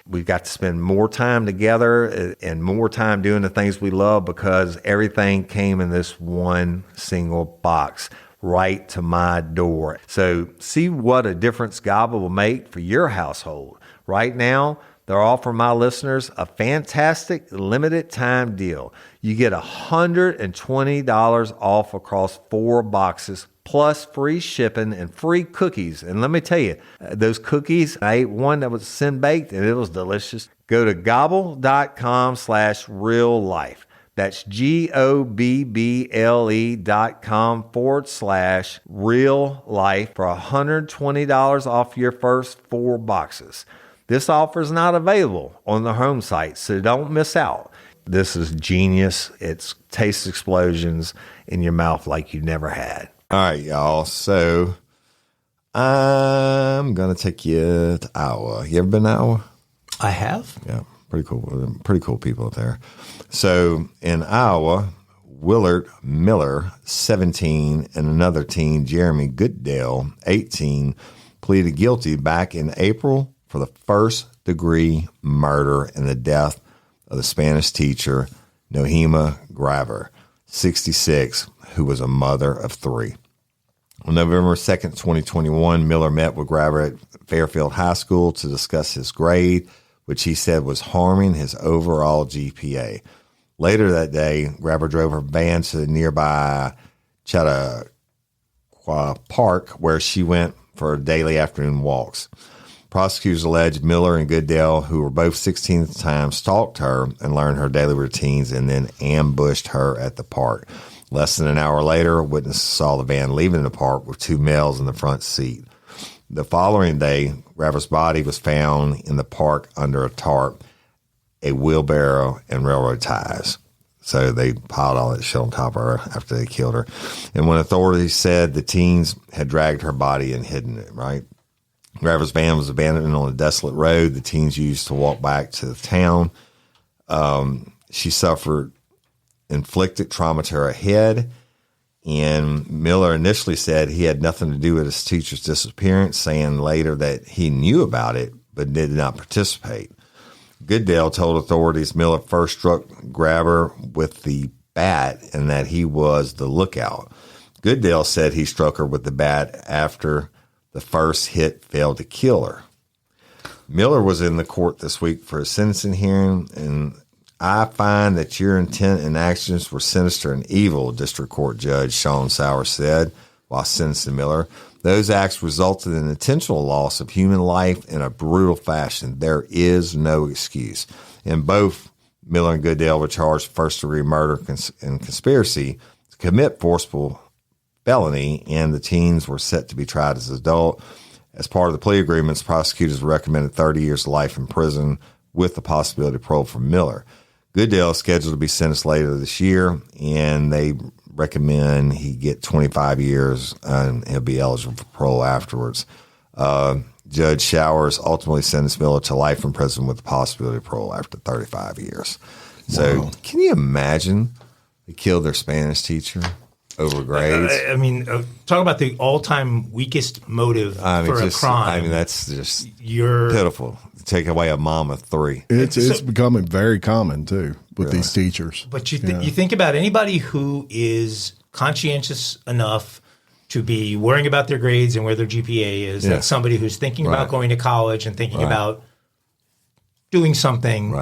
We've got to spend more time together and more time doing the things we love because everything came in this one single box right to my door. So see what a difference Gobble will make for your household. Right now, they're offering my listeners a fantastic limited time deal. You get $120 off across 4 boxes plus free shipping and free cookies. And let me tell you, those cookies, I ate one that was sin baked and it was delicious. Go to gobble.com/real life. That's GOBBLE.com/real life for $120 off your first 4 boxes. This offer is not available on the home site, so don't miss out. This is genius. It's taste explosions in your mouth like you never had. All right, y'all. So I'm going to take you to Iowa. You ever been to Iowa? I have. Yeah, pretty cool. Pretty cool people up there. So in Iowa, Willard Miller, 17, and another teen, Jeremy Goodale, 18, pleaded guilty back in April for the first-degree murder and the death of the Spanish teacher, Nohema Graver, 66, who was a mother of 3. On November 2nd, 2021, Miller met with Graver at Fairfield High School to discuss his grade, which he said was harming his overall GPA. Later that day, Graver drove her van to the nearby Chautauqua Park, where she went for daily afternoon walks. Prosecutors allege Miller and Goodale, who were both 16 at the time, stalked her and learned her daily routines and then ambushed her at the park. Less than an hour later, witnesses saw the van leaving the park with 2 males in the front seat. The following day, Graver's body was found in the park under a tarp, a wheelbarrow, and railroad ties. So they piled all that shit on top of her after they killed her. And when authorities said the teens had dragged her body and hidden it, right? Driver's van was abandoned on a desolate road the teens used to walk back to the town. She suffered inflicted trauma to her head, and Miller initially said he had nothing to do with his teacher's disappearance, saying later that he knew about it but did not participate. Goodale told authorities Miller first struck Grabber with the bat and that he was the lookout. Goodale said he struck her with the bat after the first hit failed to kill her. Miller was in the court this week for a sentencing hearing, and I find that your intent and actions were sinister and evil, District Court Judge Sean Sauer said while sentencing Miller. Those acts resulted in intentional loss of human life in a brutal fashion. There is no excuse. And both Miller and Goodale were charged first-degree murder and conspiracy to commit forcible felony, and the teens were set to be tried as adult. As part of the plea agreements, prosecutors recommended 30 years to life in prison with the possibility of parole for Miller. Goodale is scheduled to be sentenced later this year, and they recommend he get 25 years and he'll be eligible for parole afterwards. Judge Showers ultimately sentenced Miller to life in prison with the possibility of parole after 35 years. So wow. Can you imagine they killed their Spanish teacher over grades? Talk about the all-time weakest motive for a crime. That's just pitiful. Take away a mom of 3. It's becoming very common, too, with these teachers. But you think about anybody who is conscientious enough to be worrying about their grades and where their GPA is. Yeah. That's somebody who's thinking about going to college and thinking about doing something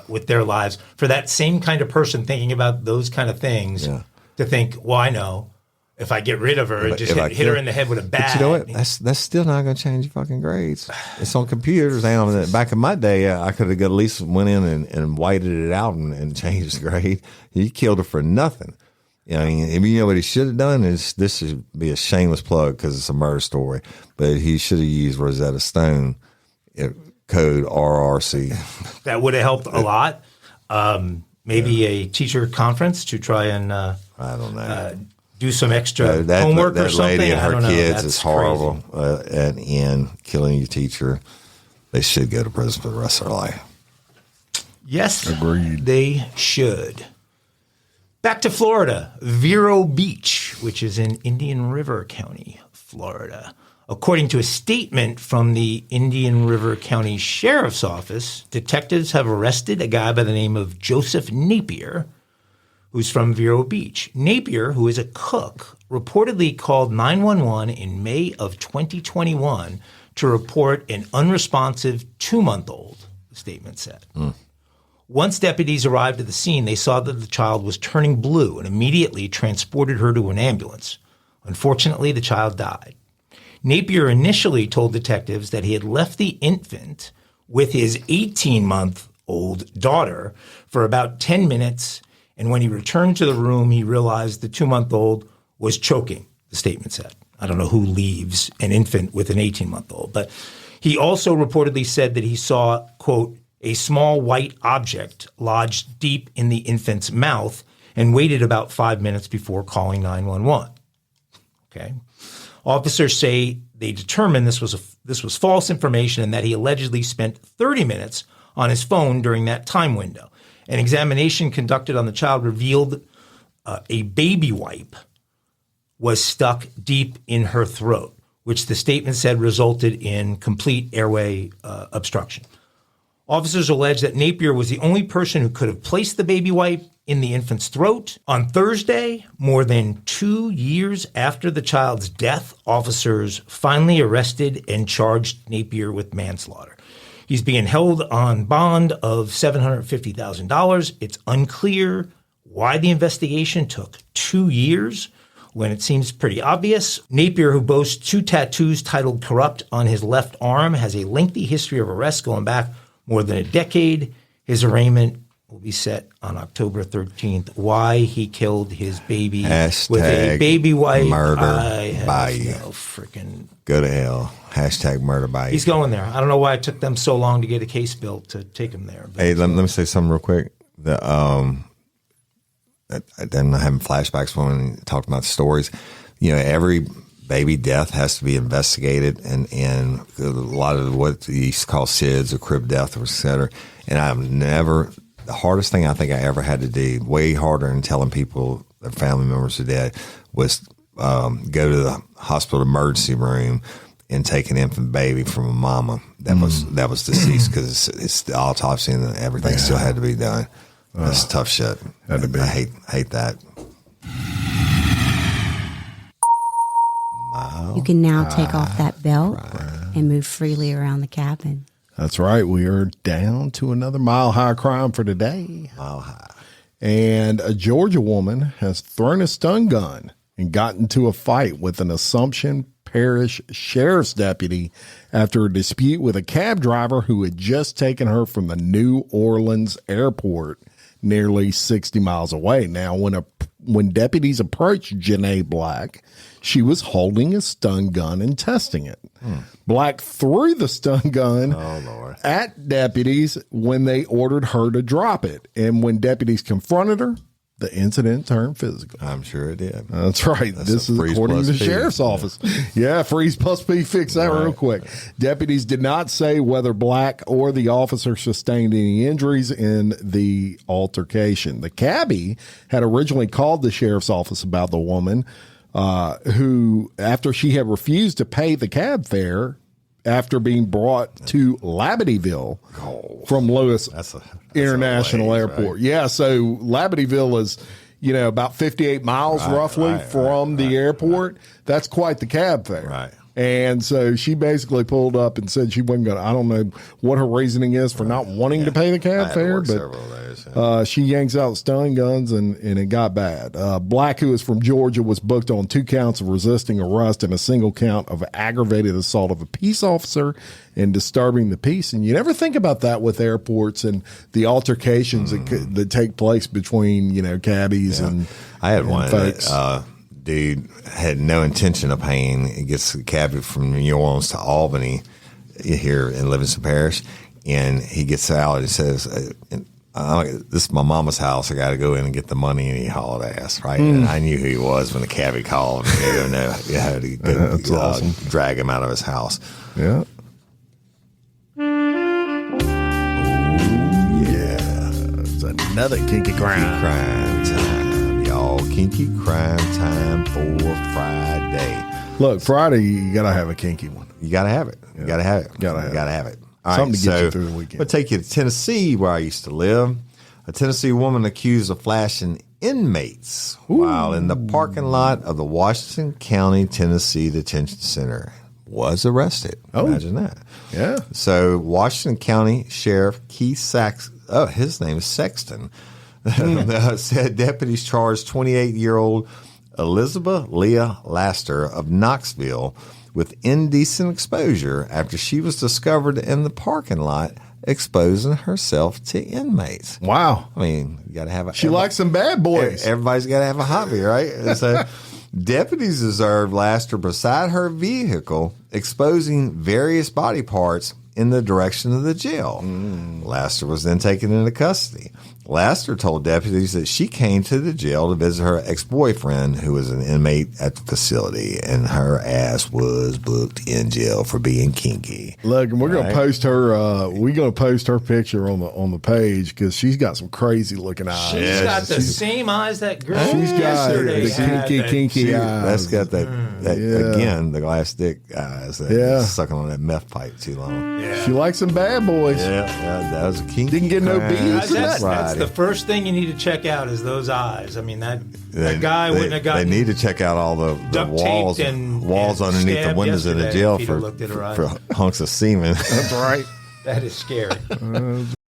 with their lives. For that same kind of person thinking about those kind of things, to think, well, I know if I get rid of her, just hit her in the head with a bat. But you know what? That's still not going to change your fucking grades. It's on computers. Back in my day, I could have at least went in and whited it out and changed the grade. He killed her for nothing. You know what he should have done is, this should be a shameless plug because it's a murder story, but he should have used Rosetta Stone code RLRC. That would have helped a lot. Maybe a teacher conference to try and I don't know. Do some extra homework or something. That lady and her kids is horrible. And killing your teacher, they should go to prison for the rest of their life. Yes, agreed. They should. Back to Florida, Vero Beach, which is in Indian River County, Florida. According to a statement from the Indian River County Sheriff's Office, detectives have arrested a guy by the name of Joseph Napier, who's from Vero Beach. Napier, who is a cook, reportedly called 911 in May of 2021 to report an unresponsive 2-month-old, the statement said. Once deputies arrived at the scene, they saw that the child was turning blue and immediately transported her to an ambulance. Unfortunately, the child died. Napier initially told detectives that he had left the infant with his 18-month-old daughter for about 10 minutes, and when he returned to the room, he realized the 2-month-old was choking, the statement said. I don't know who leaves an infant with an 18-month-old, but he also reportedly said that he saw, quote, a small white object lodged deep in the infant's mouth and waited about 5 minutes before calling 911. Okay. Officers say they determined this was false information and that he allegedly spent 30 minutes on his phone during that time window. An examination conducted on the child revealed a baby wipe was stuck deep in her throat, which the statement said resulted in complete airway obstruction. Officers allege that Napier was the only person who could have placed the baby wipe in the infant's throat. On Thursday, more than 2 years after the child's death, officers finally arrested and charged Napier with manslaughter. He's being held on bond of $750,000. It's unclear why the investigation took 2 years when it seems pretty obvious. Napier, who boasts 2 tattoos titled Corrupt on his left arm, has a lengthy history of arrests going back more than a decade. His arraignment will be set on October 13th. Why he killed his baby with a baby wipe. Murder by you. No freaking. Go to hell. Hashtag murder by you. He's going there. I don't know why it took them so long to get a case built to take him there. Hey, let me say something real quick. I'm having flashbacks when we talked about stories. You know, every baby death has to be investigated, and a lot of what you used to call SIDS or crib death, or et cetera. And the hardest thing I think I ever had to do, way harder than telling people their family members are dead, was go to the hospital emergency room and take an infant baby from a mama that was deceased, because it's the autopsy and everything still had to be done. That's tough shit. Had to be. I hate that. You can now take off that belt and move freely around the cabin. That's right. We are down to another Mile High crime for today. Mile high. And a Georgia woman has thrown a stun gun and got into a fight with an Assumption Parish Sheriff's deputy after a dispute with a cab driver who had just taken her from the New Orleans airport nearly 60 miles away. Now, when deputies approached Janae Black, she was holding a stun gun and testing it. Black threw the stun gun at deputies when they ordered her to drop it. And when deputies confronted her, the incident turned physical. I'm sure it did. That's right. This is according to the sheriff's office. Yeah, freeze plus P. Fix that real quick. Deputies did not say whether Black or the officer sustained any injuries in the altercation. The cabbie had originally called the sheriff's office about the woman who, after she had refused to pay the cab fare after being brought to Labadyville from Lewis International Airport. Right? Yeah, so Labadyville is, about 58 miles roughly from the airport. That's quite the cab fare. Right. And so she basically pulled up and said she wasn't going to, I don't know what her reasoning is for not wanting to pay the cab fare, but she yanks out stun guns and it got bad. Black, who is from Georgia, was booked on 2 counts of resisting arrest and a single count of aggravated assault of a peace officer and disturbing the peace. And you never think about that with airports and the altercations that take place between, cabbies and I had one folks. Dude had no intention of paying. He gets a cab from New Orleans to Albany here in Livingston Parish, and he gets out and he says, this is my mama's house. I got to go in and get the money, and he hauled ass, right? And I knew who he was when the cabbie called. And you had to go, awesome. Drag him out of his house. Yeah. It's another kinky crime. Crime time, y'all. Kinky crime time for Friday. Look, Friday, you got to have a kinky one. You got to have it. You got to have it. Gotta have it. All Something right, to get you through the weekend. I'll take you to Tennessee, where I used to live. A Tennessee woman accused of flashing inmates while in the parking lot of the Washington County, Tennessee Detention Center was arrested. Imagine that. Yeah. So Washington County Sheriff Keith Sachs, his name is Sexton, said deputies charged 28-year-old Elizabeth Leah Laster of Knoxville with indecent exposure after she was discovered in the parking lot exposing herself to inmates. Wow. I mean, you got to have a... She likes some bad boys. Everybody's got to have a hobby, right? And so deputies observed Laster beside her vehicle exposing various body parts in the direction of the jail. Laster was then taken into custody. Laster told deputies that she came to the jail to visit her ex-boyfriend, who was an inmate at the facility, and her ass was booked in jail for being kinky. Look, and we're going to post her. We're going to post her picture on the page because she's got some crazy looking eyes. She's got the same eyes that girl She's got yesterday the kinky eyes. That's got that again, the glass dick eyes. That sucking on that meth pipe too long. Yeah. She likes some bad boys. Yeah, that was a kinky. Didn't get no beans. That's the first thing you need to check out is those eyes. I mean, that guy wouldn't have gotten. They need to check out all the walls underneath the windows of the jail for hunks of semen. That's right. That is scary.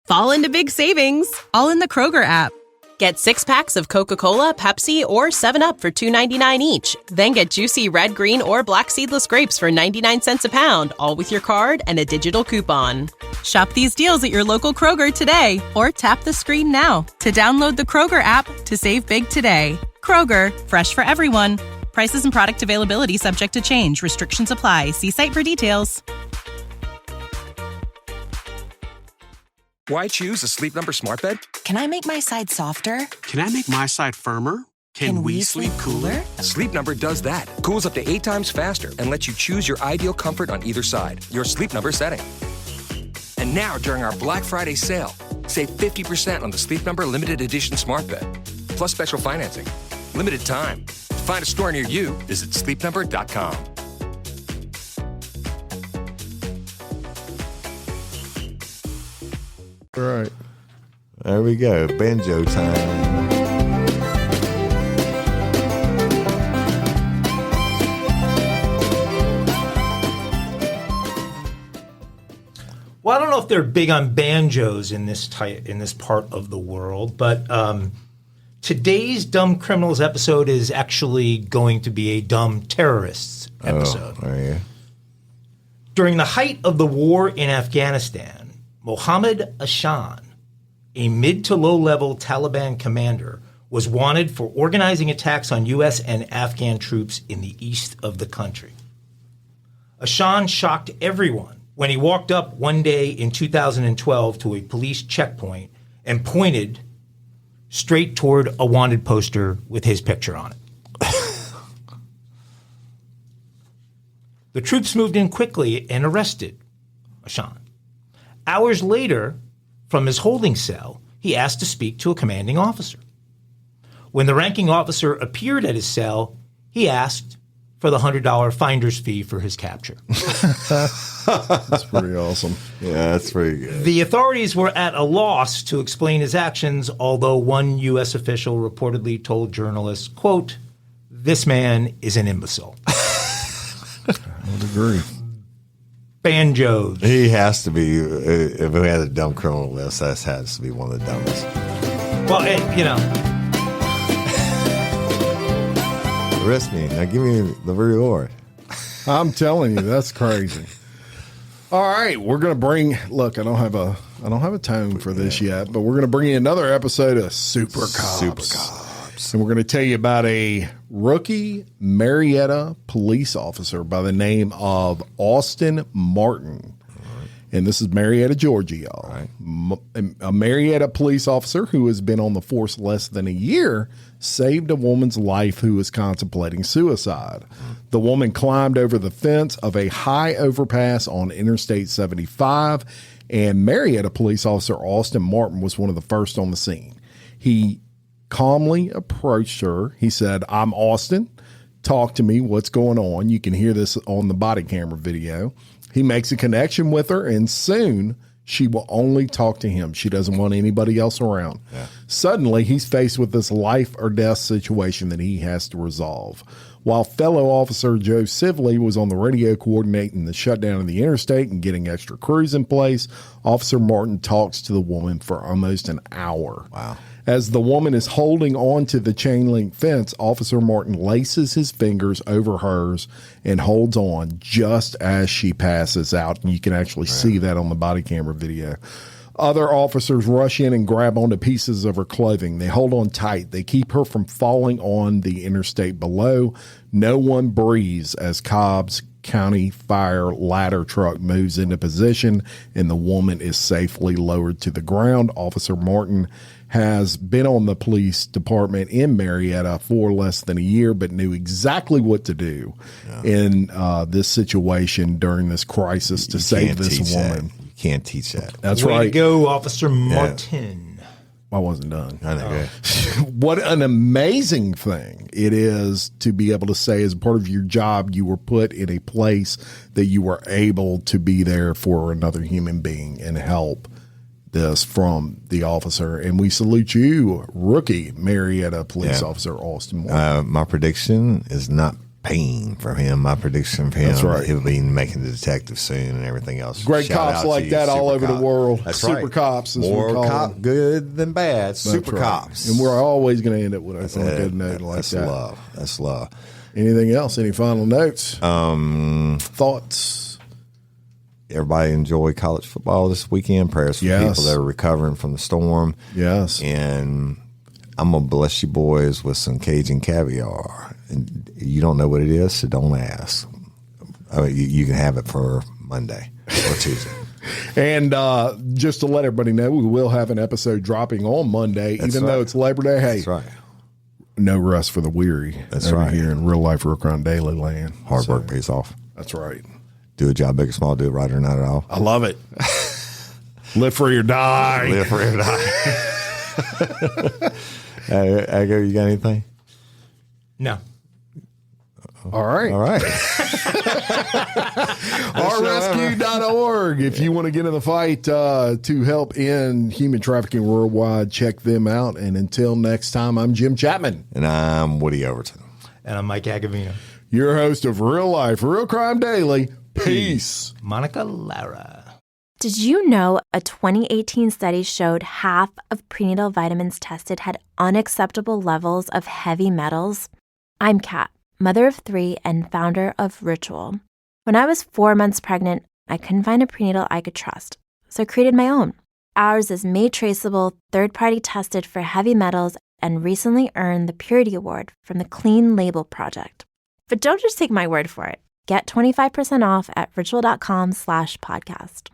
Fall into big savings, all in the Kroger app. Get 6-packs of Coca-Cola, Pepsi, or 7-Up for $2.99 each. Then get juicy red, green, or black seedless grapes for 99 cents a pound, all with your card and a digital coupon. Shop these deals at your local Kroger today, or tap the screen now to download the Kroger app to save big today. Kroger, fresh for everyone. Prices and product availability subject to change. Restrictions apply. See site for details. Why choose a Sleep Number smart bed? Can I make my side softer? Can I make my side firmer? Can we sleep cooler? Sleep Number does that. Cools up to 8 times faster and lets you choose your ideal comfort on either side, your Sleep Number setting. And now, during our Black Friday sale, save 50% on the Sleep Number Limited Edition Smart Bed, plus special financing. Limited time. To find a store near you, visit sleepnumber.com. All right. There we go. Banjo time. Well, I don't know if they're big on banjos in this part of the world, but today's Dumb Criminals episode is actually going to be a Dumb Terrorists episode. Oh, yeah. During the height of the war in Afghanistan, Mohammed Ashan, a mid to low-level Taliban commander, was wanted for organizing attacks on U.S. and Afghan troops in the east of the country. Ashan shocked everyone when he walked up one day in 2012 to a police checkpoint and pointed straight toward a wanted poster with his picture on it. The troops moved in quickly and arrested Ashan. Hours later, from his holding cell, he asked to speak to a commanding officer. When the ranking officer appeared at his cell, he asked for the $100 finder's fee for his capture. That's pretty awesome. Yeah, that's pretty good. The authorities were at a loss to explain his actions, although one U.S. official reportedly told journalists, quote, "This man is an imbecile." I would agree. Banjos. He has to be, if we had a dumb criminal list, that has to be one of the dumbest. Well, Arrest me. Now give me the reward. I'm telling you, that's crazy. All right, we're gonna bring. Look, I don't have a tone for this yet, but we're gonna bring you another episode of Supercops. Supercops. And we're gonna tell you about a rookie Marietta police officer by the name of Austin Martin. And this is Marietta, Georgia, y'all. Right. A Marietta police officer who has been on the force less than a year saved a woman's life who was contemplating suicide. The woman climbed over the fence of a high overpass on Interstate 75, and Marietta police officer Austin Martin was one of the first on the scene. He calmly approached her. He said, "I'm Austin. Talk to me. What's going on?" You can hear this on the body camera video. He makes a connection with her, and soon she will only talk to him. She doesn't want anybody else around. Yeah. Suddenly, he's faced with this life or death situation that he has to resolve. While fellow officer Joe Sivley was on the radio coordinating the shutdown of the interstate and getting extra crews in place, Officer Martin talks to the woman for almost an hour. Wow. As the woman is holding on to the chain link fence, Officer Martin laces his fingers over hers and holds on just as she passes out. And you can actually see that on the body camera video. Other officers rush in and grab onto pieces of her clothing. They hold on tight. They keep her from falling on the interstate below. No one breathes as Cobb's County Fire ladder truck moves into position and the woman is safely lowered to the ground. Officer Martin has been on the police department in Marietta for less than a year, but knew exactly what to do in this situation during this crisis to save this woman. You can't teach that. That's Way right. to go, Officer Martin. I wasn't done. I know. What an amazing thing it is to be able to say, as part of your job, you were put in a place that you were able to be there for another human being and help this from the officer. And we salute you, rookie Marietta police officer Austin Moore. My prediction is not pain for him. My prediction for him, That's right. He'll be making the detective soon and everything else. Great Shout cops out to like you, that all over the Supercop. world. That's Super right. cops, as More we call cop them. good than bad. That's Super right. cops. And we're always going to end it with That's on a it. good note like That's that. love. That's love. Anything else? Any final notes? Thoughts? Everybody enjoy college football this weekend. Prayers for Yes. people that are recovering from the storm. Yes. And I'm going to bless you boys with some Cajun caviar. And you don't know what it is, so don't ask. I mean, you can have it for Monday or Tuesday. And just to let everybody know, we will have an episode dropping on Monday, That's even right. though it's Labor Day. Hey, That's right. no rest for the weary. That's over right. Here in Real Life, Real Crime Daily land. Hard work pays off. That's right. Do a job big or small, do it right or not at all. I love it. Live free or die. Live free or die. Ago, you got anything? No. All right. All right. rrescue.org. If you want to get in the fight to help end human trafficking worldwide, check them out. And until next time, I'm Jim Chapman. And I'm Woody Overton. And I'm Mike Agovino. Your host of Real Life, Real Crime Daily. Peace. Monica Lara. Did you know a 2018 study showed half of prenatal vitamins tested had unacceptable levels of heavy metals? I'm Kat, mother of 3 and founder of Ritual. When I was 4 months pregnant, I couldn't find a prenatal I could trust, so I created my own. Ours is made traceable, third-party tested for heavy metals, and recently earned the Purity Award from the Clean Label Project. But don't just take my word for it. Get 25% off at ritual.com/podcast.